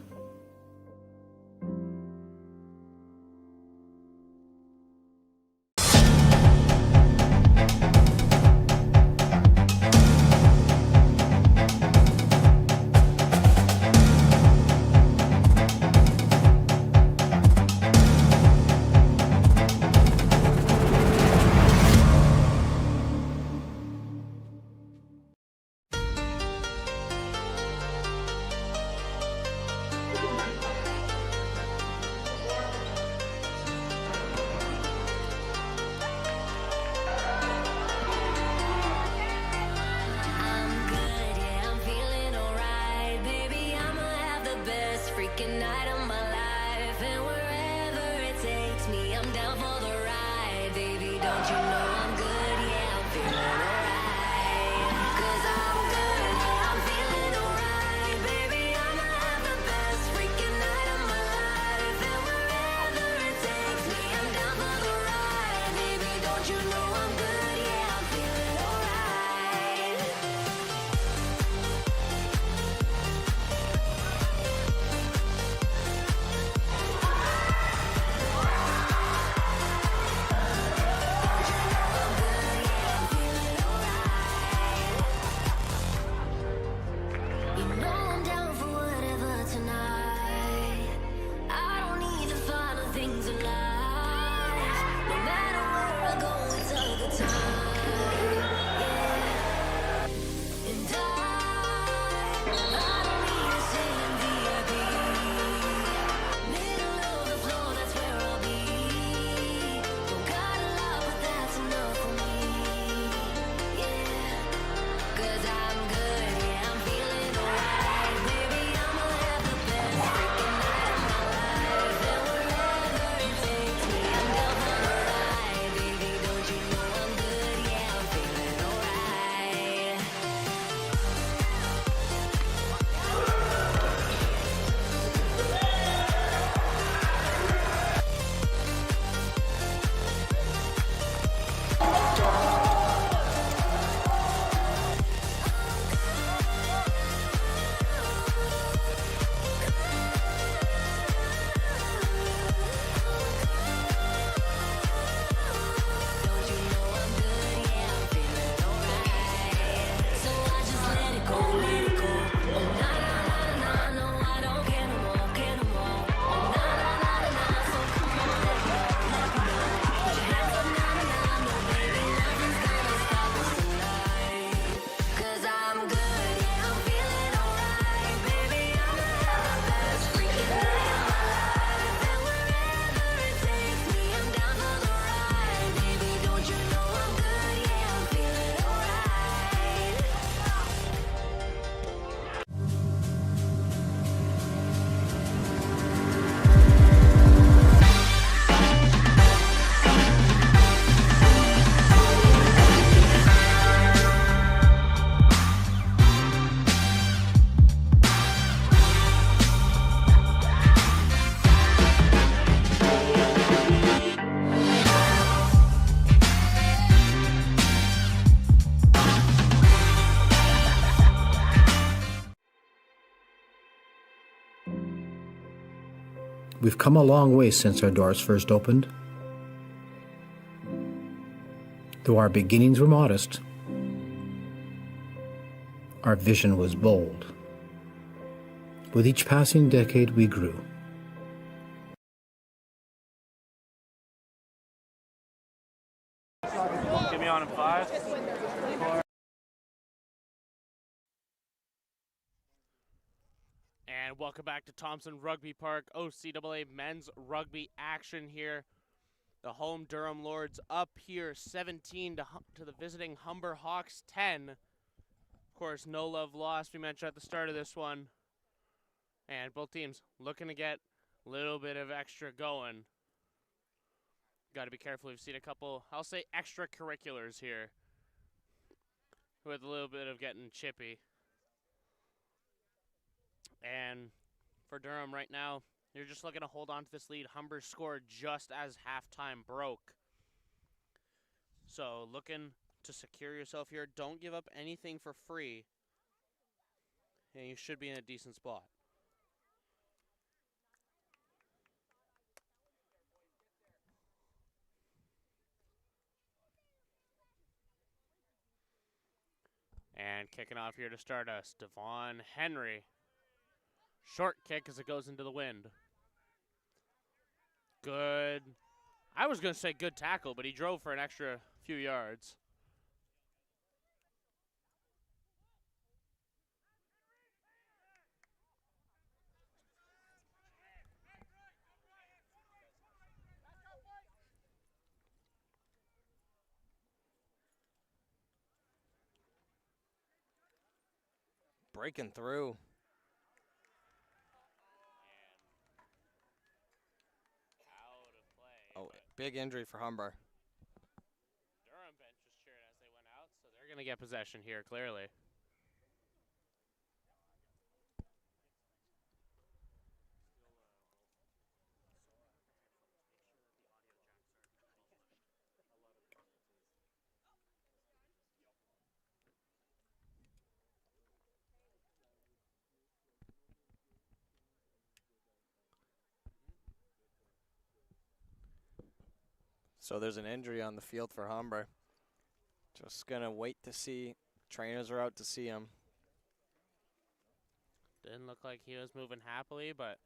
We've come a long way since our doors first opened. Though our beginnings were modest, our vision was bold. With each passing decade, we grew. Get me on in 5, 4. And welcome back to Thompson Rugby Park, OCAA men's rugby action here. The home Durham Lords up here 17 to the visiting Humber Hawks 10. Of course, no love lost, we mentioned at the start of this one. And both teams looking to get a little bit of extra going. Got to be careful. We've seen a couple, I'll say, extracurriculars here with a little bit of getting chippy. And for Durham right now, you're just looking to hold on to this lead. Humber scored just as halftime broke. So looking to secure yourself here. Don't give up anything for free. And you should be in a decent spot. And kicking off here to start us, Devon Henry. Short kick as it goes into the wind. Good. I was going to say good tackle, but he drove for an extra few yards. Breaking through. Oh, big injury for Humber. Durham bench was cheering as they went out, so they're going to get possession here, clearly. So there's an injury on the field for Humber. Just going to wait to see. Trainers are out to see him. Didn't look like he was moving happily, but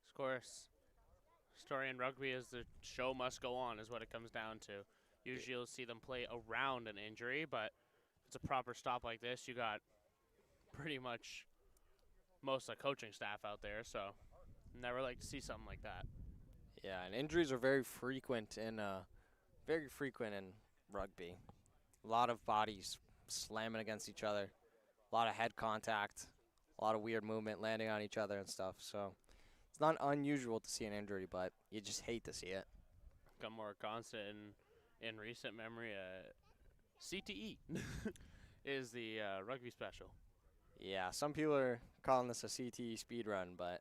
of course, story in rugby is the show must go on is what it comes down to. Usually you'll see them play around an injury, but if it's a proper stop like this, you got pretty much most of the coaching staff out there, so never like to see something like that. Yeah, and injuries are very frequent in rugby. A lot of bodies slamming against each other, a lot of head contact, a lot of weird movement landing on each other and stuff. So it's not unusual to see an injury, but you just hate to see it. Got more constant in recent memory. CTE is the rugby special. Yeah, some people are calling this a CTE speed run, but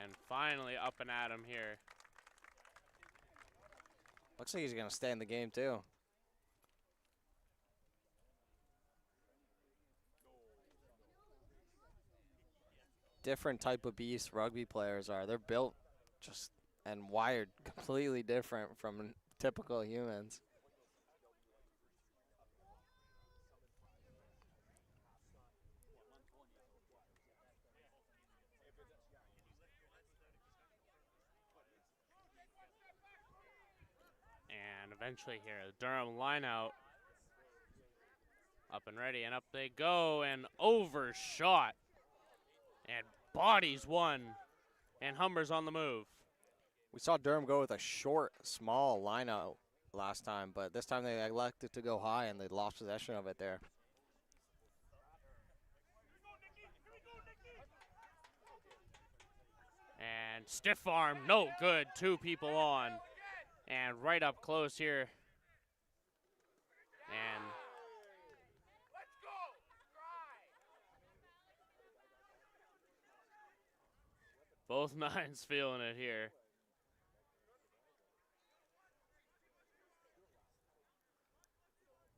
And finally up and at him here. looks like he's going to stay in the game too. Different type of beast rugby players are. They're built just and wired completely different from typical humans. And eventually here, the Durham line out. Up and ready, and up they go, and overshot. And bodies one, and Humber's on the move. We saw Durham go with a short, small line-out last time, but this time they elected to go high, and they lost possession of it there. And stiff arm, no good. 2 people on. And right up close here. Both nines feeling it here.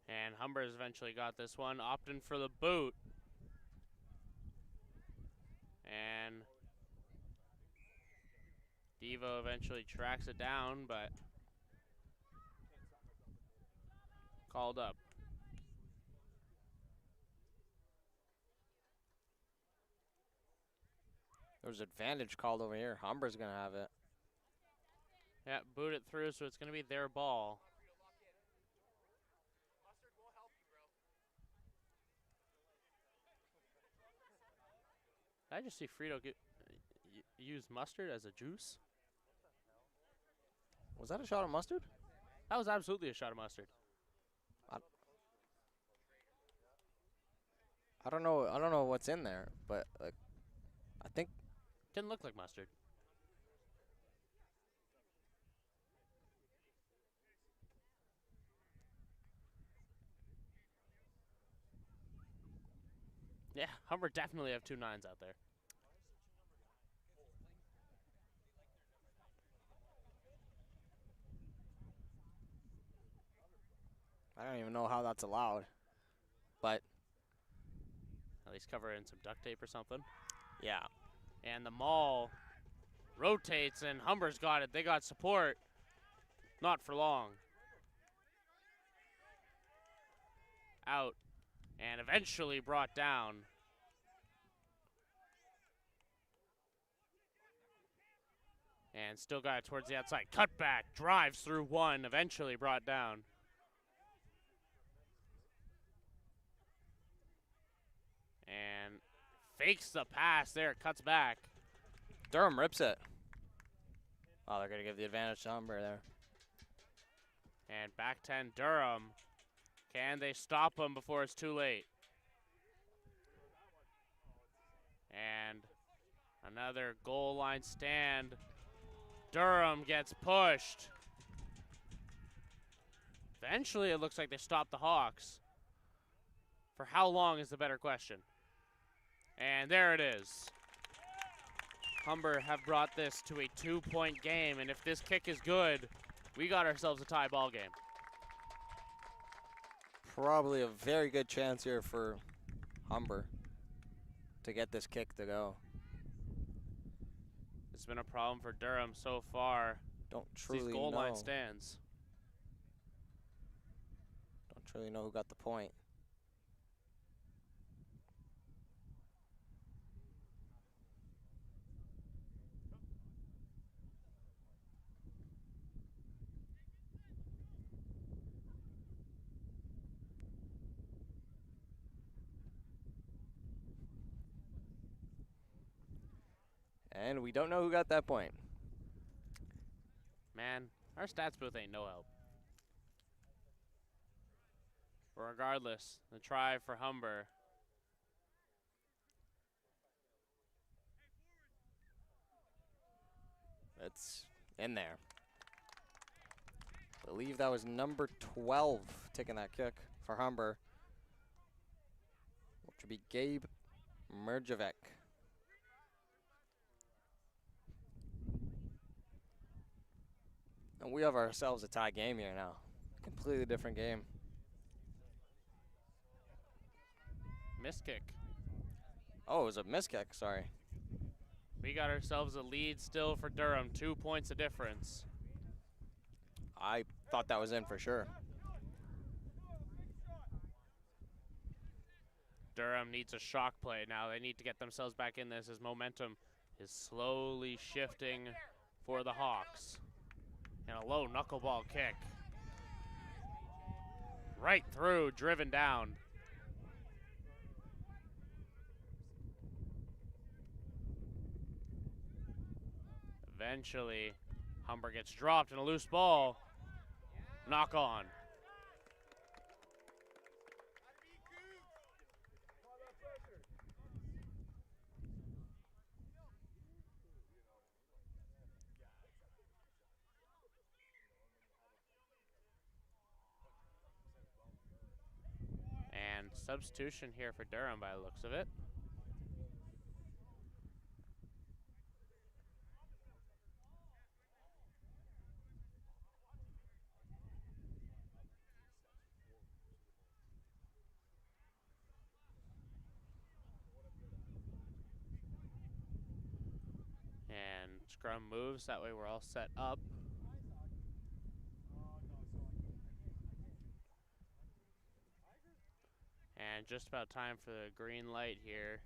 And Humber's eventually got this one, opting for the boot. And Devo eventually tracks it down, but called up. There's advantage called over here. Humber's going to have it. Yeah, boot it through, so it's going to be their ball. Did I just see Frito use mustard as a juice? Was that a shot of mustard? That was absolutely a shot of mustard. I don't know what's in there, but I think Didn't look like mustard. Yeah, Humber definitely have 2 nines out there. I don't even know how that's allowed. But At least cover it in some duct tape or something. yeah, And the maul rotates, and Humber's got it. They got support. Not for long. Out. And eventually brought down. And still got it towards the outside. Cut back. Drives through one. Eventually brought down. And fakes the pass there. Cuts back. Durham rips it. Oh, they're going to give the advantage to Humber there. And back 10 Durham. Can they stop him before it's too late? And another goal line stand. Durham gets pushed. Eventually, it looks like they stop the Hawks. For how long is the better question? And there it is. Humber have brought this to a 2-point game, and if this kick is good, we got ourselves a tie ball game. Probably a very good chance here for Humber to get this kick to go. It's been a problem for Durham so far. Don't These truly goal know. line stands. Don't truly know who got the point. And we don't know who got that point. Man, our stats booth ain't no help. But regardless, the try for Humber. It's in there. I believe that was number 12 taking that kick for Humber, which would be Gabe Merjavec. And we have ourselves a tie game here now. Completely different game. Missed kick. Oh, it was a miss kick, sorry. We got ourselves a lead still for Durham. 2 points of difference. I thought that was in for sure. Durham needs a shock play now. They need to get themselves back in this as momentum is slowly shifting for the Hawks. And a low knuckleball kick. Right through, driven down. Eventually, Humber gets dropped in a loose ball. Knock on. And substitution here for Durham by the looks of it. scrum moves. That way we're all set up. And just about time for the green light here.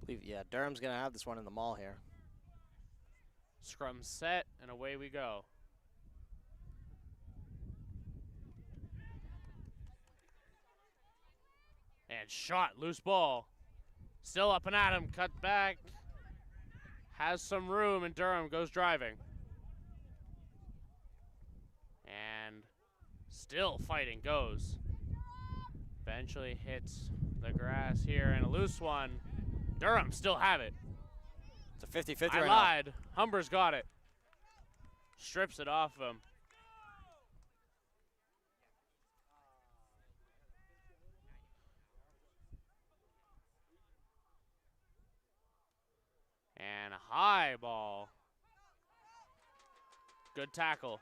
Yeah, Durham's going to have this one in the mall here. Scrum set, and away we go. And shot, loose ball. Still up and at him, cut back. Has some room, and Durham goes driving. And still fighting, goes. Eventually hits the grass here, and a loose one. Durham still have it. It's a 50-50 I right lied. Humber's got it. Strips it off him. And a high ball. Good tackle.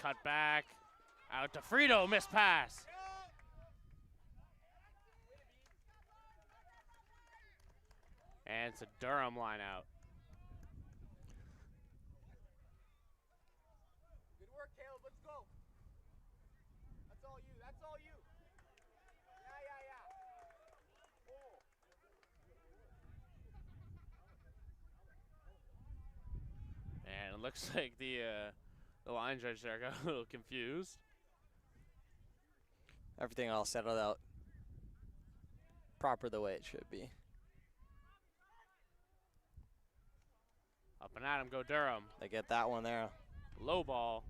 Cut back. Out to Frito, missed pass. And it's a Durham line out. Good work, Caleb. Let's go. That's all you. That's all you. Yeah. Oh. And it looks like the line judge there got a little confused. Everything all settled out proper the way it should be. Up and at him go Durham. They get that one there. Low ball.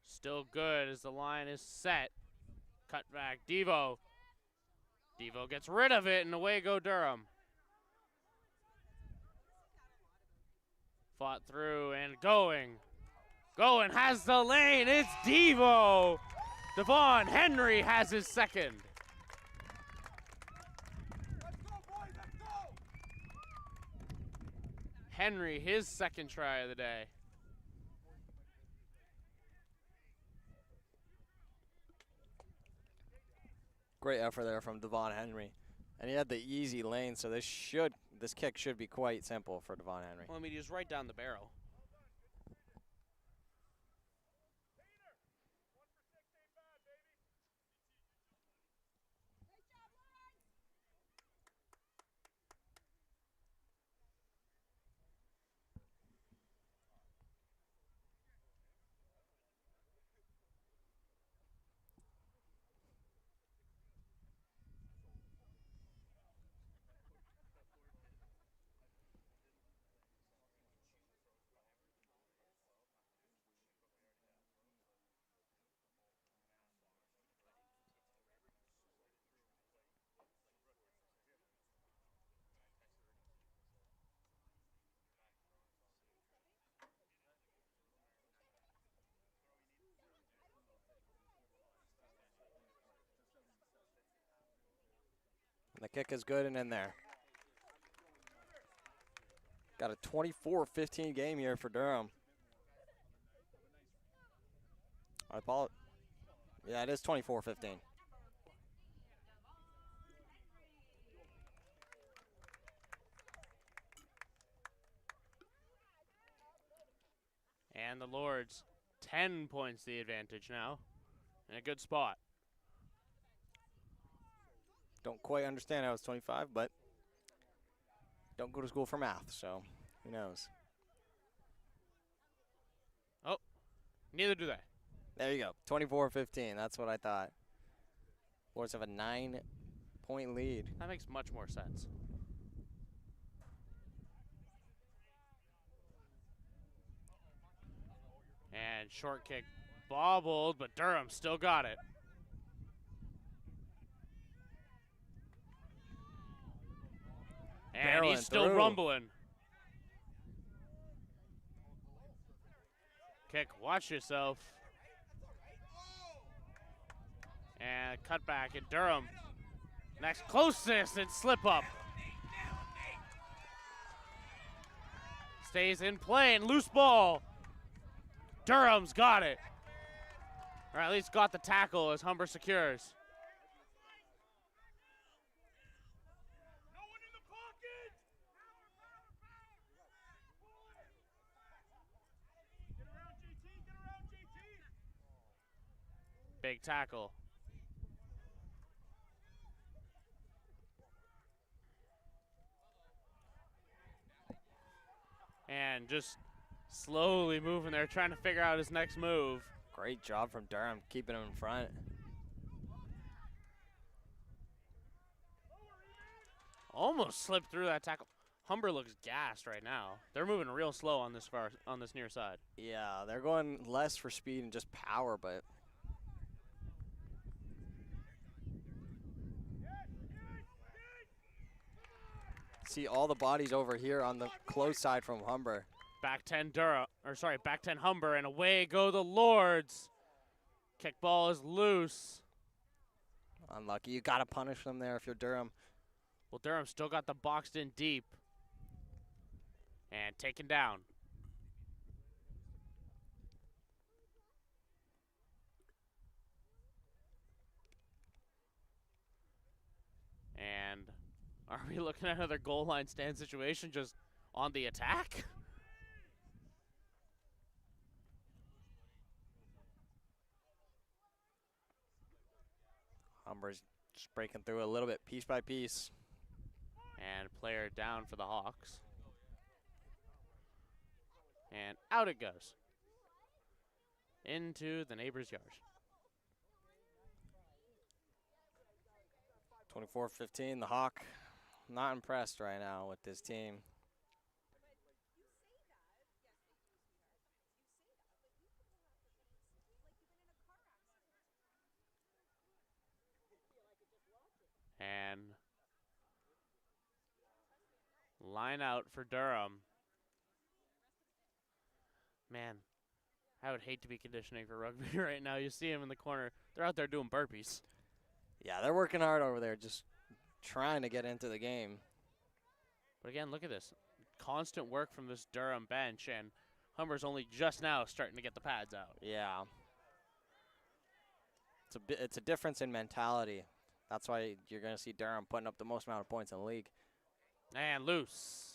Still good as the line is set. Cut back, Devo. Devo gets rid of it, and away go Durham. Fought through and going. Going, has the lane. It's Devo. Devon Henry has his second. Let's go, boys. Let's go. Henry, his second try of the day. Great effort there from Devon Henry. And he had the easy lane, so this kick should be quite simple for Devon Henry. Well, I mean, he was right down the barrel. The kick is good and in there. Got a 24-15 game here for Durham. Yeah, it is 24-15. And the Lords, 10 points the advantage now. In a good spot. Don't quite understand how it's 25, but don't go to school for math, so who knows? Oh, neither do they. There you go, 24-15. That's what I thought. Lords have a 9-point lead. That makes much more sense. And short kick bobbled, but Durham still got it. And he's still rumbling. Kick, watch yourself. And cut back, and Durham. Next closest, and slip up. Stays in play, and loose ball. Durham's got it. Or at least got the tackle as Humber secures. No one in the pocket. Get around JT. Get around JT. Big tackle. And just slowly moving there, trying to figure out his next move. Great job from Durham, keeping him in front. Almost slipped through that tackle. Humber looks gassed right now. They're moving real slow on this near side. Yeah, they're going less for speed and just power, but see all the bodies over here on the close side from Humber. Back 10 Durham, or sorry, back 10 Humber, and away go the Lords. Kickball is loose. Unlucky. You got to punish them there if you're Durham. Well, Durham still got the boxed in deep. And taken down. And are we looking at another goal line stand situation just on the attack? Humber's just breaking through a little bit, piece by piece. And player down for the Hawks. And out it goes. Into the neighbor's yard. 24-15, the Hawk. Not impressed right now with this team. And line out for Durham. Man, I would hate to be conditioning for rugby right now. You see him in the corner. They're out there doing burpees. Yeah, they're working hard over there, just trying to get into the game. But again, look at this. Constant work from this Durham bench, and Humber's only just now starting to get the pads out. Yeah. It's a difference in mentality. That's why you're going to see Durham putting up the most amount of points in the league. And loose.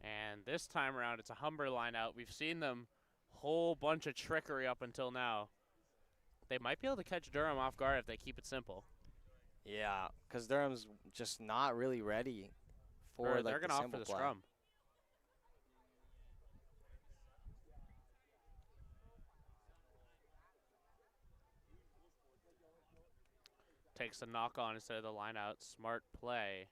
And this time around, it's a Humber line out. We've seen them whole bunch of trickery up until now. They might be able to catch Durham off guard if they keep it simple. Yeah, because Durham's just not really ready for They're like going to opt for the scrum. Takes the knock on instead of the line out. Smart play.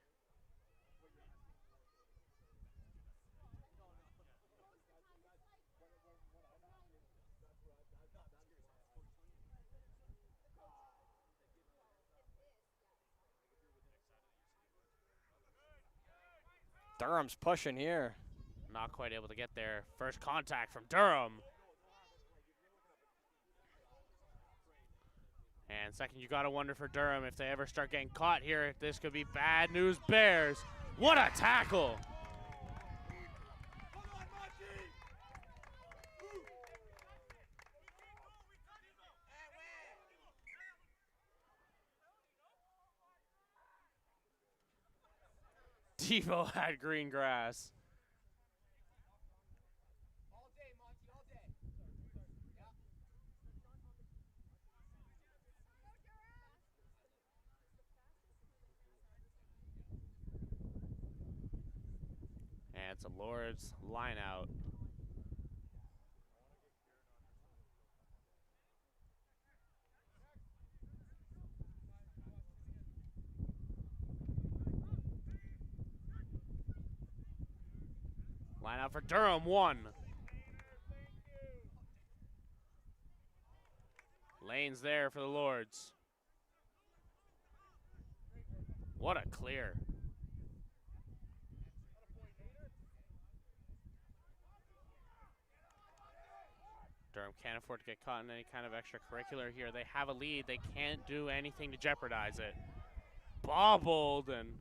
Durham's pushing here. Not quite able to get there. First contact from Durham. And second, you got to wonder for Durham if they ever start getting caught here. This could be bad news Bears. What a tackle. Devo had green grass. All day, Monty, all day. And it's a Lord's line out. Line out for Durham, 1. Lane's there for the Lords. What a clear. Durham can't afford to get caught in any kind of extracurricular here. They have a lead. They can't do anything to jeopardize it. bobbled and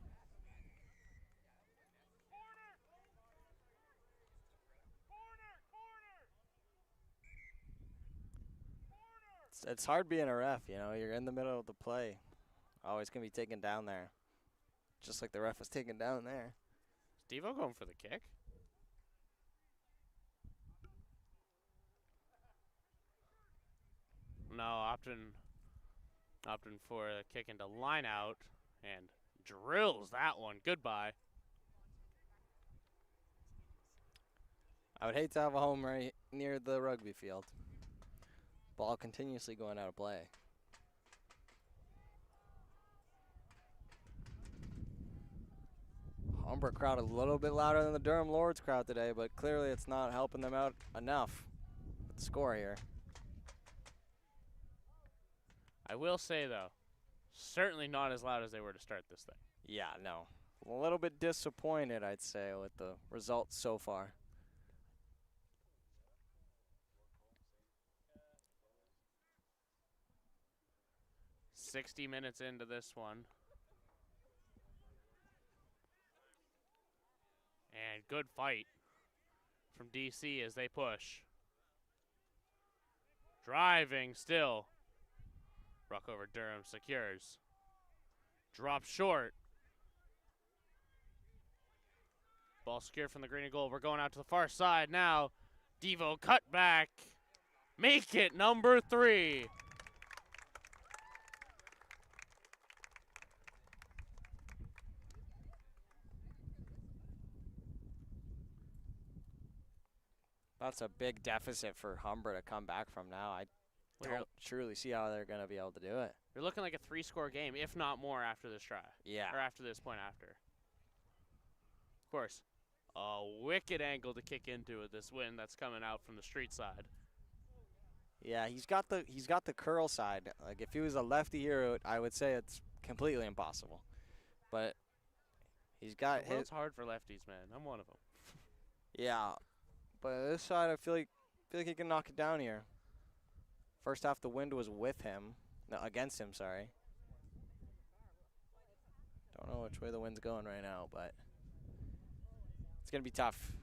it's hard being a ref, you know. You're in the middle of the play. Always can be taken down there. Just like the ref was taken down there. Devo going for the kick. No, opting for a kick into line out and drills that one. Goodbye. I would hate to have a home right near the rugby field. Ball continuously going out of play. Humber crowd a little bit louder than the Durham Lords crowd today, but clearly it's not helping them out enough with the score here. I will say, though, certainly not as loud as they were to start this thing. Yeah, no. A little bit disappointed, I'd say, with the results so far. "60 minutes into this one. And good fight from DC as they push. Driving still. Ruck over Durham secures. Drop short. Ball secured from the green and goal. We're going out to the far side now. Devo cut back. Make it number 3. That's a big deficit for Humber to come back from now. I don't truly see how they're going to be able to do it. You're looking like a 3-score game, if not more, after this try. Yeah. Or after this point after. Of course, a wicked angle to kick into it, this wind that's coming out from the street side. Yeah, he's got the curl side. Like if he was a lefty here, I would say it's completely impossible. But he's got The world's hard for lefties, man. I'm one of them. Yeah. But this side I feel like he can knock it down here. First half the wind was with him. No, against him, sorry. Don't know which way the wind's going right now, but it's going to be tough.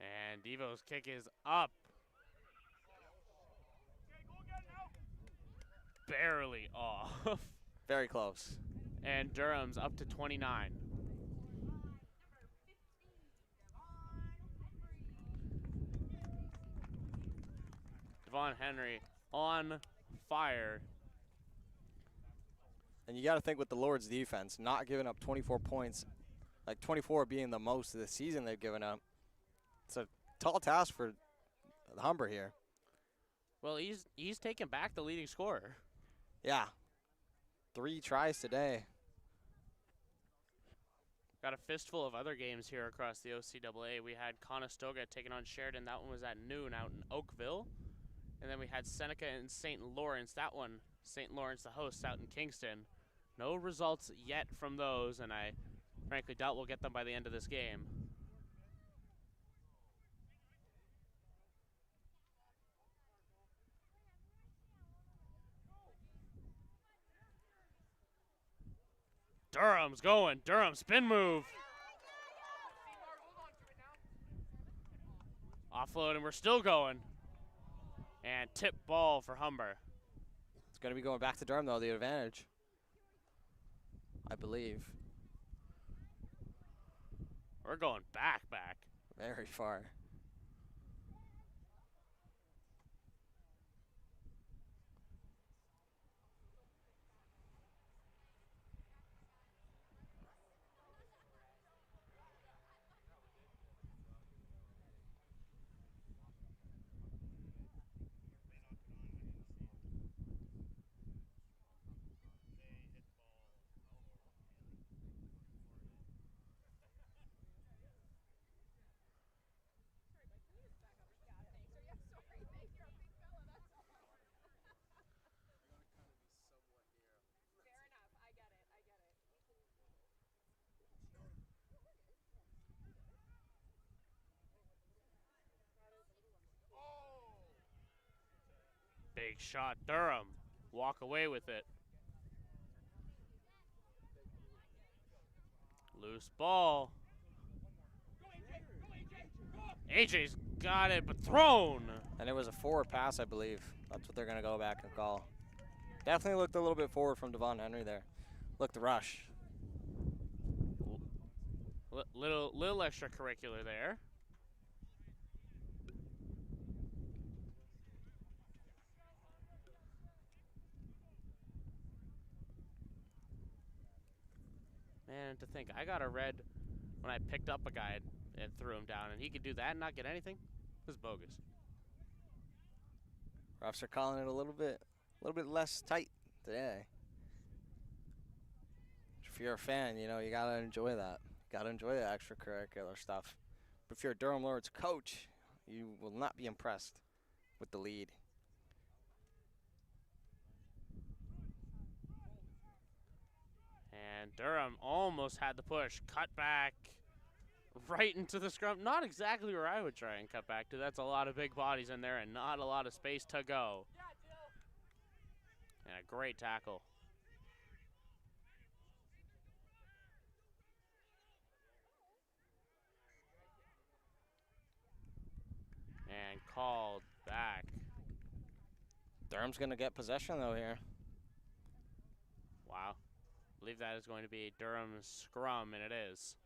And Devo's kick is up. Barely off. Very close. And Durham's up to 29. Devon Henry on fire. And you got to think with the Lord's defense, not giving up 24 points, like 24 being the most of the season they've given up. It's a tall task for Humber here. Well, he's taken back the leading scorer. Yeah. 3 tries today. Got a fistful of other games here across the OCAA. We had Conestoga taking on Sheridan. That one was at noon out in Oakville. And then we had Seneca and St. Lawrence. That one, St. Lawrence, the hosts, out in Kingston. No results yet from those, and I frankly doubt we'll get them by the end of this game. Durham's going. Durham spin move. Offload, and we're still going. And tip ball for Humber. It's going to be going back to Durham, though, the advantage, I believe. We're going back. Very far. Big shot, Durham. Walk away with it. Loose ball. AJ's got it, but thrown. And it was a forward pass, I believe. That's what they're going to go back and call. Definitely looked a little bit forward from Devon Henry there. Looked rush. Little extracurricular there. Man, to think, I got a red when I picked up a guy and threw him down, and he could do that and not get anything? This is bogus. Refs are calling it a little bit less tight today. If you're a fan, you know, you gotta enjoy that. Gotta enjoy the extracurricular stuff. But if you're a Durham Lords coach, you will not be impressed with the lead. And Durham almost had the push. Cut back right into the scrum. Not exactly where I would try and cut back to. That's a lot of big bodies in there and not a lot of space to go. And a great tackle. And called back. Durham's going to get possession, though, here. Wow. I believe that is going to be Durham's scrum, and it is.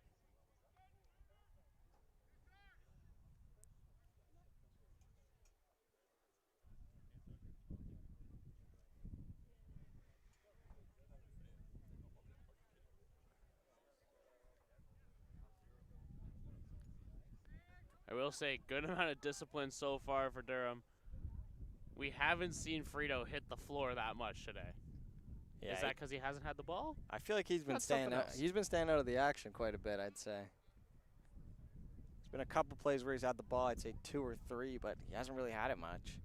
I will say, good amount of discipline so far for Durham. We haven't seen Frito hit the floor that much today. Yeah, Is that because he hasn't had the ball? I feel like he's been That's staying something out. else. He's been staying out of the action quite a bit, I'd say. There's been a couple plays where he's had the ball, I'd say 2 or 3, but he hasn't really had it much.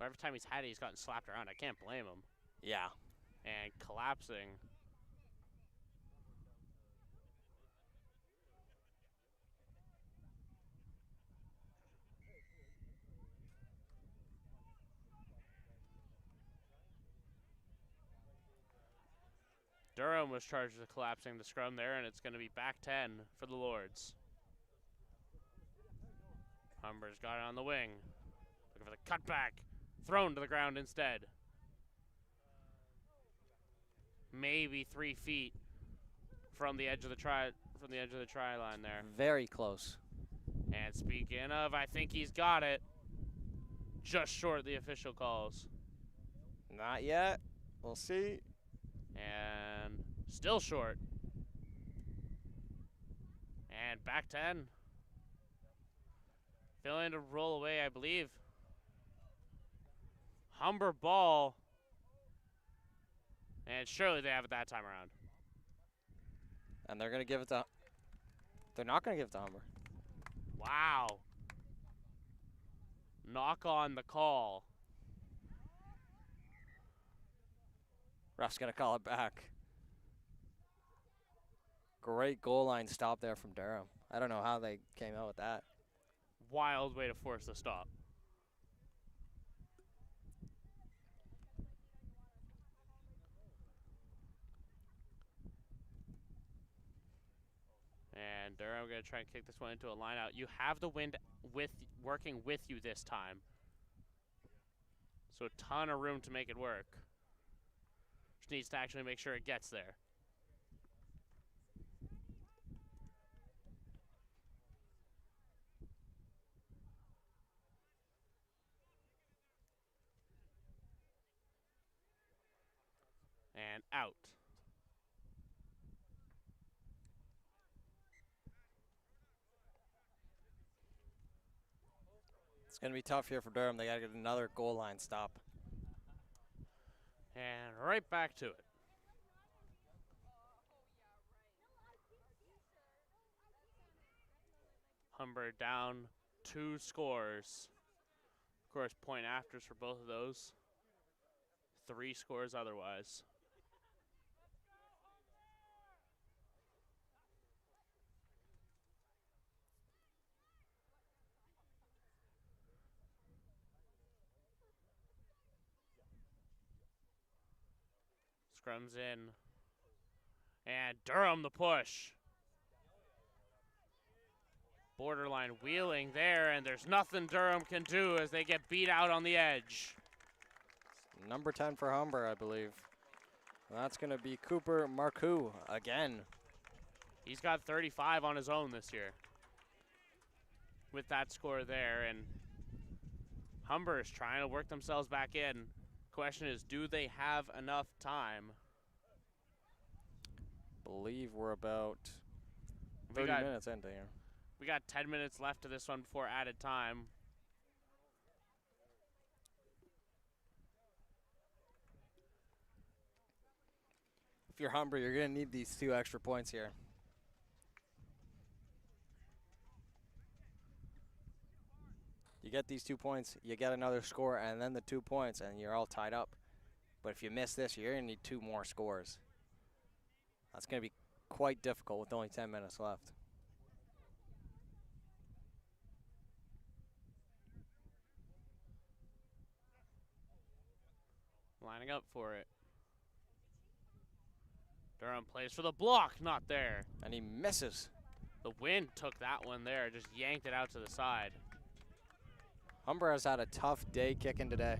Every time he's had it, he's gotten slapped around. I can't blame him. Yeah. And collapsing. Durham was charged with collapsing the scrum there, and it's going to be back 10 for the Lords. Humber's got it on the wing. Looking for the cutback. Thrown to the ground instead. Maybe 3 feet from the edge of the try line there. Very close. And speaking of, I think he's got it. Just short of the official calls. Not yet. We'll see. And still short. And back 10. Failing to roll away, I believe. Humber ball. And surely they have it that time around. And they're going to give it to... They're not going to give it to Humber. Wow. Knock on the call. Ref's going to call it back. Great goal line stop there from Durham. I don't know how they came out with that. Wild way to force the stop. And Durham going to try and kick this one into a line out. You have the wind working with you this time. So a ton of room to make it work. Just needs to actually make sure it gets there. And out. It's going to be tough here for Durham. They got to get another goal line stop. And right back to it. Humber down 2 scores. Of course, point afters for both of those. 3 scores otherwise. Scrums in. And Durham the push. Borderline wheeling there, and there's nothing Durham can do as they get beat out on the edge. Number 10 for Humber, I believe. That's going to be Cooper Marcoux again. He's got 35 on his own this year with that score there, and Humber is trying to work themselves back in. Question is, do they have enough time? Believe we're about 30 minutes into here. We got 10 minutes left of this one before added time. If you're Humber, you're going to need these 2 extra points here. You get these 2 points, you get another score, and then the 2 points, and you're all tied up. But if you miss this, you're going to need 2 more scores. That's going to be quite difficult with only 10 minutes left. Lining up for it. Durham plays for the block, not there. And he misses. The wind took that one there, just yanked it out to the side. Humber has had a tough day kicking today.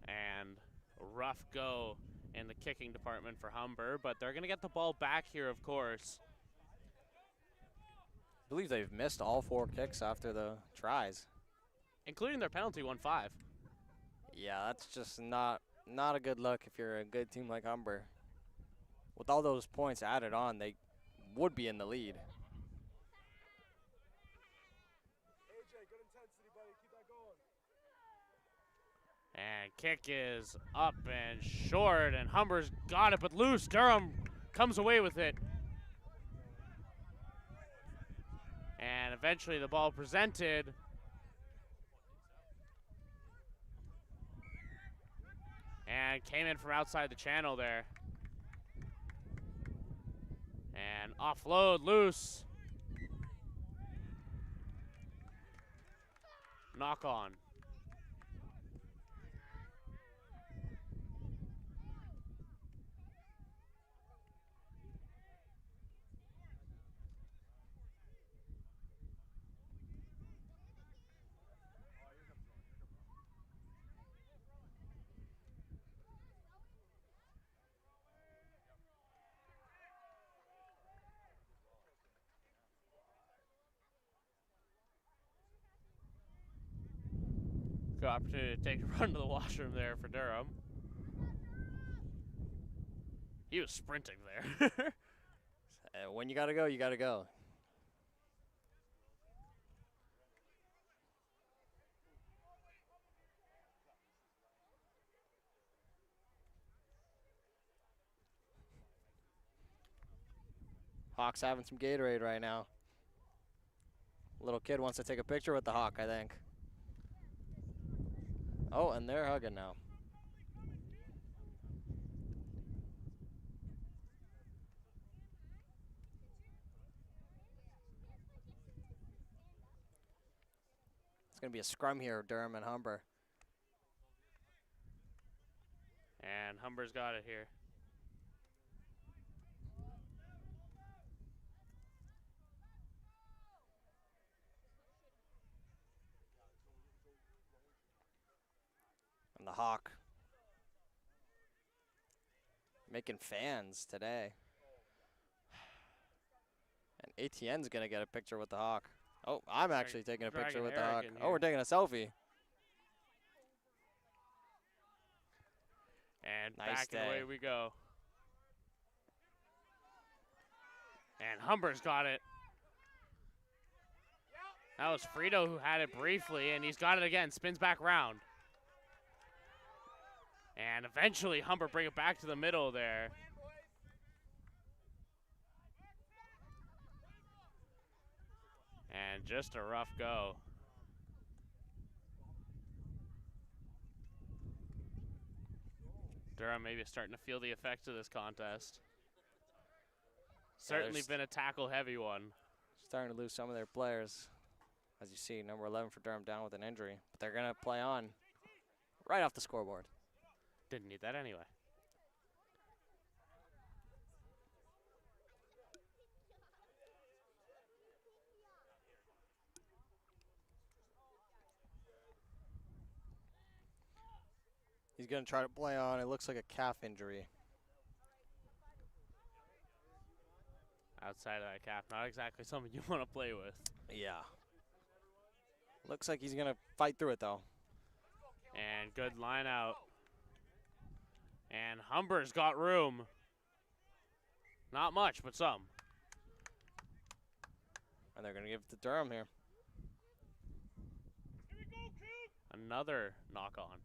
And a rough go in the kicking department for Humber, but they're going to get the ball back here, of course. I believe they've missed all 4 kicks after the tries. Including their penalty 1-5. Yeah, that's just not a good look if you're a good team like Humber. With all those points added on, they would be in the lead. AJ, good intensity, buddy. Keep that going. And kick is up and short, and Humber's got it, but loose. Durham comes away with it. And eventually the ball presented. And came in from outside the channel there. And offload, loose. Knock on. Good opportunity to take a run to the washroom there for Durham. He was sprinting there. When you got to go, you got to go. Hawk's having some Gatorade right now. Little kid wants to take a picture with the Hawk, I think. Oh, and they're hugging now. It's going to be a scrum here, Durham and Humber. And Humber's got it here. And the Hawk making fans today. And ATN's going to get a picture with the Hawk. Oh, I'm actually taking a picture with the Hawk. Oh, we're taking a selfie. And Nice back and day. away we go. And Humber's got it. That was Frito who had it briefly, and he's got it again. Spins back round. And eventually Humber bring it back to the middle there. And just a rough go. Durham maybe starting to feel the effects of this contest. Certainly there's- been a tackle-heavy one. Starting to lose some of their players. As you see, number 11 for Durham down with an injury. But they're going to play on right off the scoreboard. Didn't need that anyway. He's going to try to play on. It looks like a calf injury. Outside of that cap, not exactly something you want to play with. Yeah. Looks like he's going to fight through it, though. And good line out. And Humber's got room. Not much, but some. And they're going to give it to Durham here. Another knock on.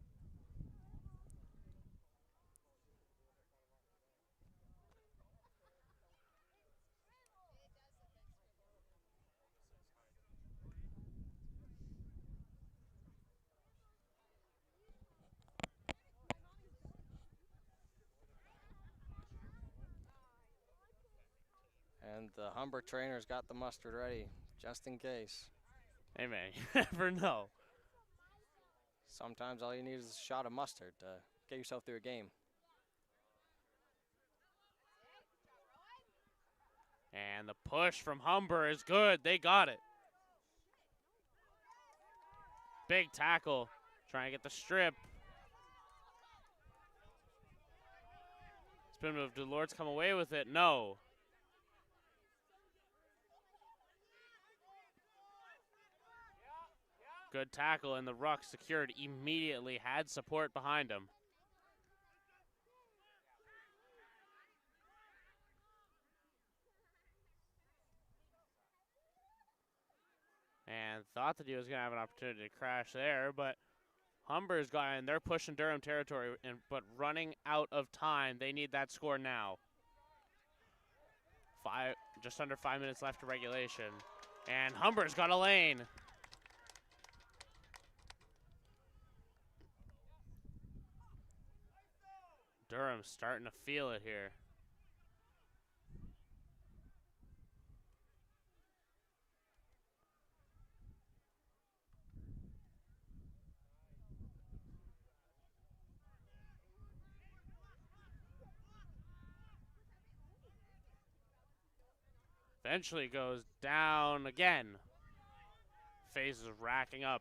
And the Humber trainer's got the mustard ready, just in case. Hey, man, you never know. Sometimes all you need is a shot of mustard to get yourself through a game. And the push from Humber is good. They got it. Big tackle. Trying to get the strip. Spin move. Did Lords come away with it? No. Good tackle, and the ruck secured immediately. Had support behind him. And thought that he was going to have an opportunity to crash there, but Humber's got in. They're pushing Durham territory, but running out of time. They need that score now. Just under 5 minutes left to regulation. And Humber's got a lane. Durham's starting to feel it here. Eventually goes down again. Phase is racking up.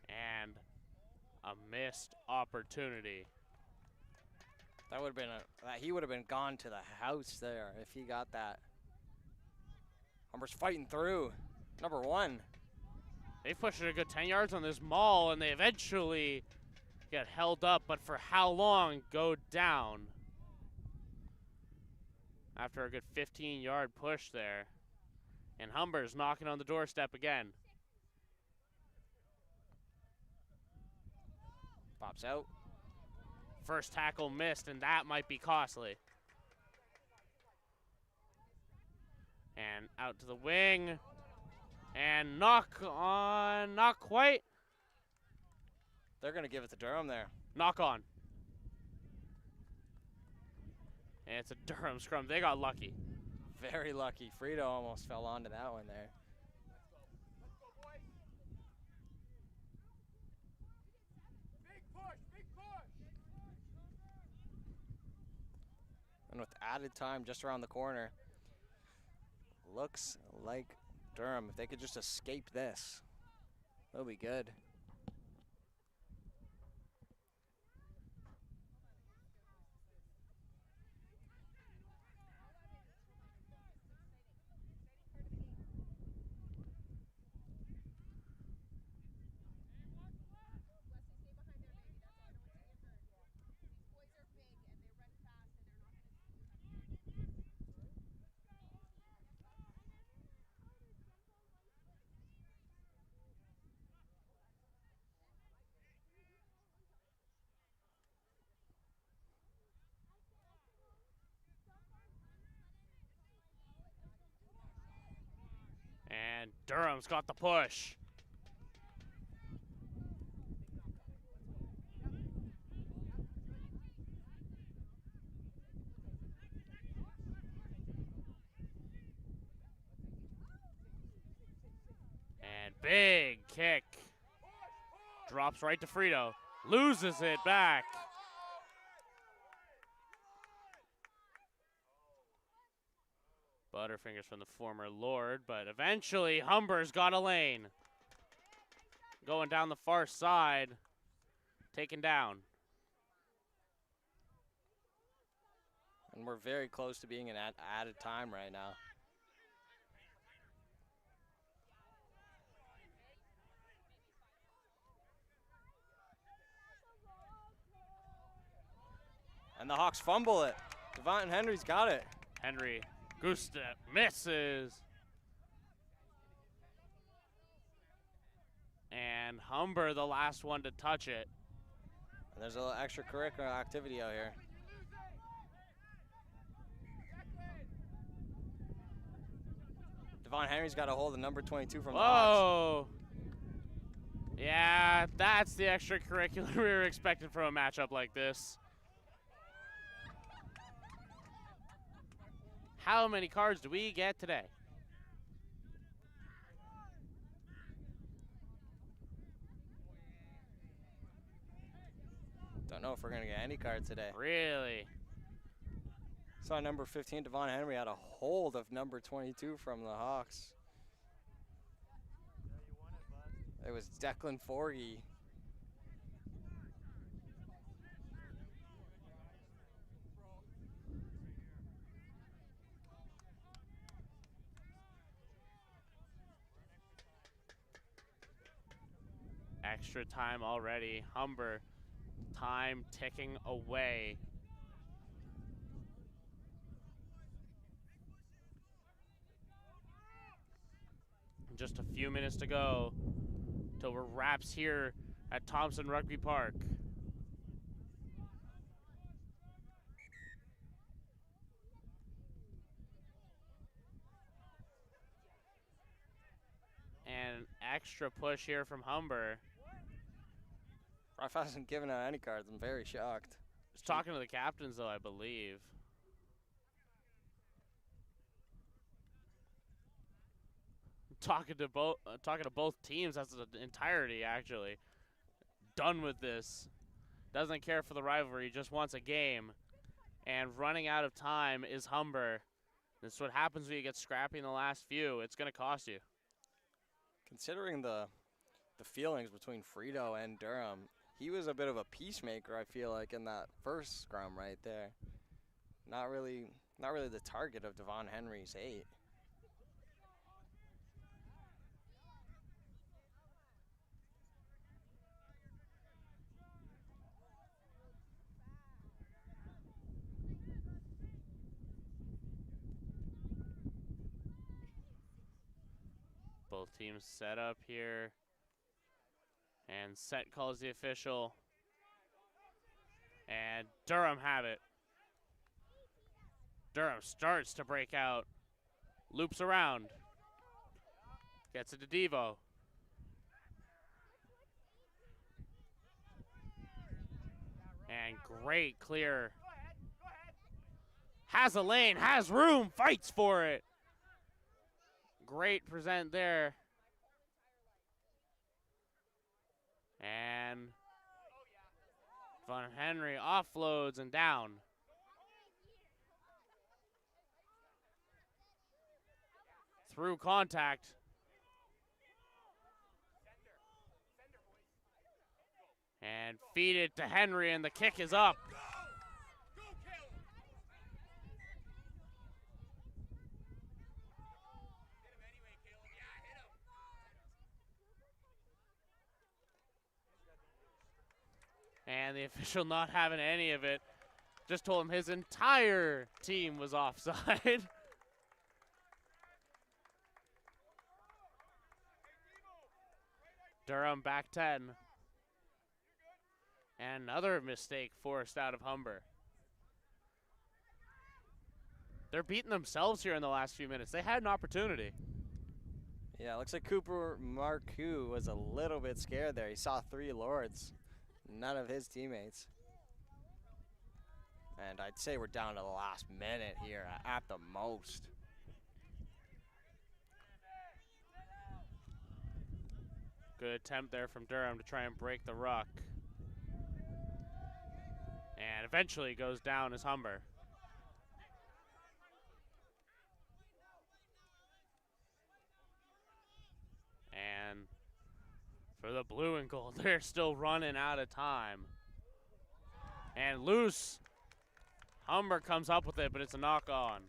And a missed opportunity. That would have been he would have been gone to the house there if he got that. Humber's fighting through. Number 1. They pushed it a good 10 yards on this maul, and they eventually get held up, but for how long? Go down. After a good 15-yard push there. And Humber's knocking on the doorstep again. Pops out. First tackle missed, and that might be costly. And out to the wing. And knock on, not quite. They're going to give it to Durham there. Knock on. And it's a Durham scrum. They got lucky. Very lucky. Frito almost fell onto that one there. And with added time just around the corner, looks like Durham, if they could just escape this, that'll be good. And Durham's got the push. big kick. Drops right to Frito. Loses it back. Butterfingers from the former Lord, but eventually Humber's got a lane. Going down the far side. Taken down. And we're very close to being in added time right now. And the Hawks fumble it. Devon Henry's got it. Henry, goose step, misses. And Humber, the last one to touch it. And there's a little extracurricular activity out here. Devon Henry's got a hold of number 22 from the Hawks. Whoa. Yeah, that's the extracurricular we were expecting from a matchup like this. How many cards do we get today? Don't know if we're going to get any card today. Really? Saw number 15, Devon Henry, had a hold of number 22 from the Hawks. It was Declan Forgy. Extra time already. Humber, time ticking away. Just a few minutes to go till we're wraps here at Thompson Rugby Park. And extra push here from Humber. Ref hasn't given out any cards. I'm very shocked. Just talking to the captains, though, I believe. Talking to both teams as the entirety, actually. Done with this. Doesn't care for the rivalry, just wants a game. And running out of time is Humber. This is what happens when you get scrappy in the last few. It's going to cost you. Considering the feelings between Frito and Durham, he was a bit of a peacemaker, I feel like, in that first scrum right there. Not really the target of Devon Henry's 8. Both teams set up here. And set calls the official. And Durham have it. Durham starts to break out. Loops around. Gets it to Devo. And great clear. Has a lane, has room, fights for it. Great present there. And Von Henry offloads and down. Through contact. And feed it to Henry, and the kick is up. And the official not having any of it. Just told him his entire team was offside. Durham back 10. And another mistake forced out of Humber. They're beating themselves here in the last few minutes. They had an opportunity. Yeah, looks like Cooper Marcoux was a little bit scared there. He saw 3 Lords. None of his teammates. And I'd say we're down to the last minute here at the most. Good attempt there from Durham to try and break the ruck. And eventually goes down as Humber. And for the blue and gold, they're still running out of time. And loose. Humber comes up with it, but it's a knock on.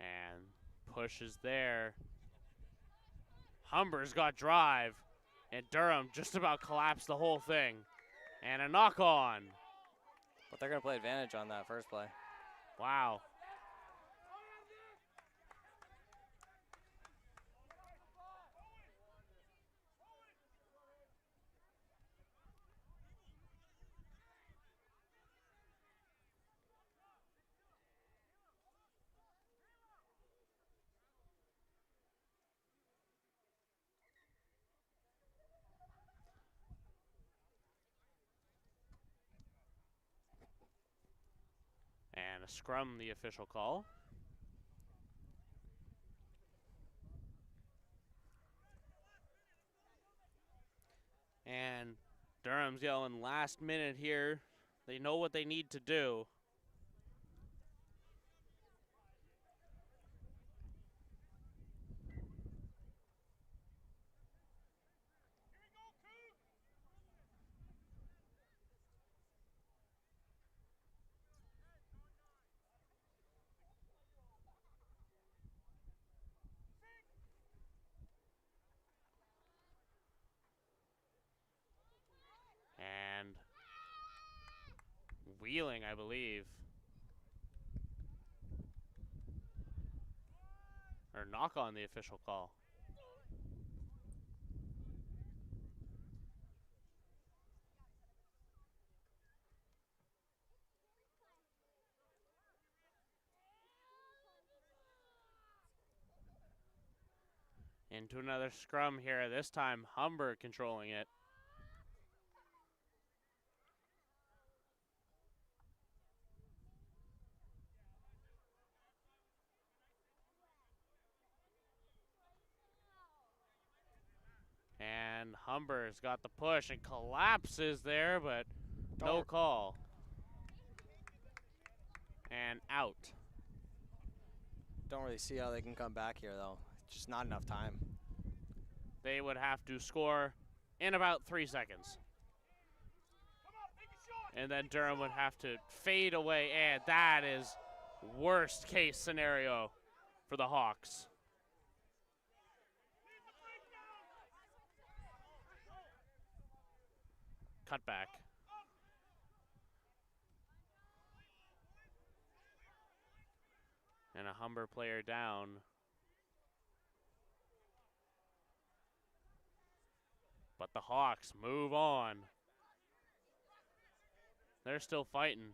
And pushes there. Humber's got drive, and Durham just about collapsed the whole thing. And a knock on. But they're going to play advantage on that first play. Wow. And a scrum, the official call. And Durham's yelling last minute here. They know what they need to do. And wheeling, I believe. Or knock on the official call. Into another scrum here. This time Humber controlling it. And Humber's got the push and collapses there, but no call. And out. Don't really see how they can come back here, though. Just not enough time. They would have to score in about 3 seconds. And then Durham would have to fade away, and that is worst case scenario for the Hawks. Cut back. And a Humber player down. But the Hawks move on. They're still fighting.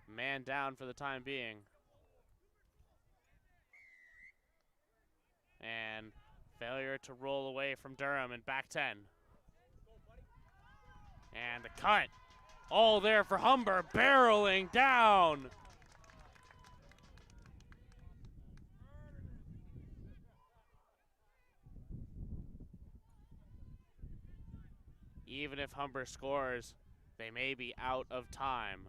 Man down for the time being. And failure to roll away from Durham and back 10. And the cut. All there for Humber, barreling down. Even if Humber scores, they may be out of time.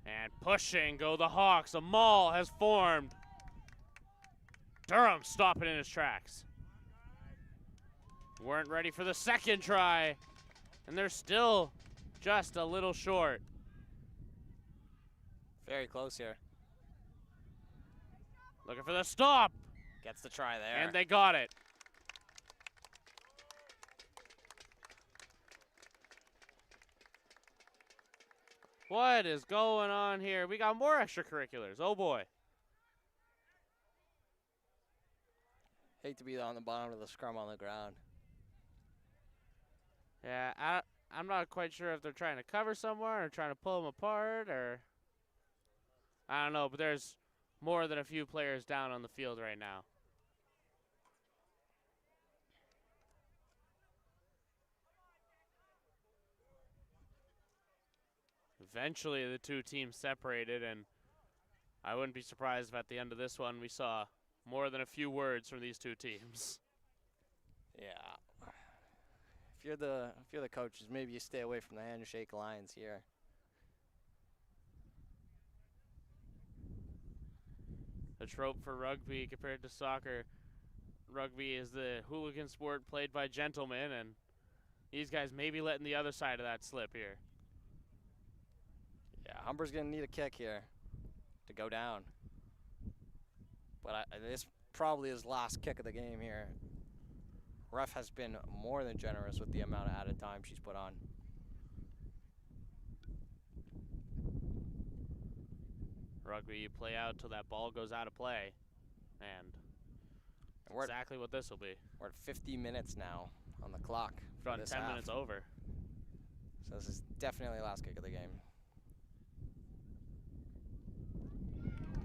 And pushing go the Hawks. A maul has formed. Durham stopping in his tracks. Weren't ready for the second try. And they're still just a little short. Very close here. Looking for the stop. Gets the try there. And they got it. What is going on here? We got more extracurriculars. Oh, boy. Hate to be on the bottom of the scrum on the ground. Yeah, I'm not quite sure if they're trying to cover someone or trying to pull them apart or I don't know, but there's more than a few players down on the field right now. Eventually, the two teams separated, and I wouldn't be surprised if at the end of this one we saw more than a few words from these two teams. Yeah. If you're the coaches, maybe you stay away from the handshake lines here. A trope for rugby compared to soccer. Rugby is the hooligan sport played by gentlemen, and these guys may be letting the other side of that slip here. Yeah, Humber's going to need a kick here to go down. But this probably his last kick of the game here. Ref has been more than generous with the amount of added time she's put on. Rugby, you play out till that ball goes out of play. And we're exactly what this will be. We're at 50 minutes now on the clock. We've got 10 minutes over. So this is definitely the last kick of the game.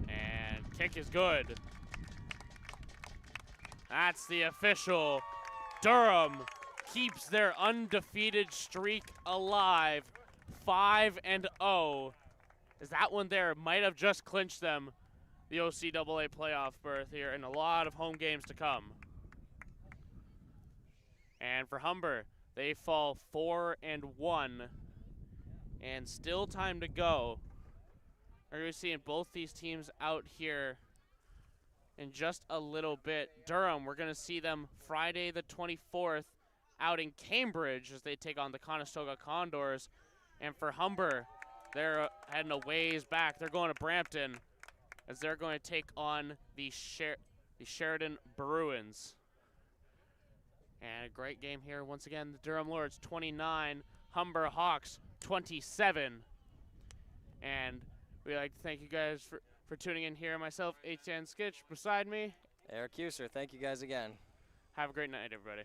And kick is good. That's the official. Durham keeps their undefeated streak alive. 5-0. As that one there might have just clinched them the OCAA playoff berth here and a lot of home games to come. And for Humber, they fall 4-1 and still time to go. We're going to be seeing both these teams out here in just a little bit. Durham, we're going to see them Friday the 24th out in Cambridge as they take on the Conestoga Condors. And for Humber, they're heading a ways back. They're going to Brampton as they're going to take on the Sheridan Bruins. And a great game here. Once again, the Durham Lords 29, Humber Hawks 27. And we'd like to thank you guys for tuning in here. Myself, H.N. Skitch, beside me. Eric Huser, thank you guys again. Have a great night, everybody.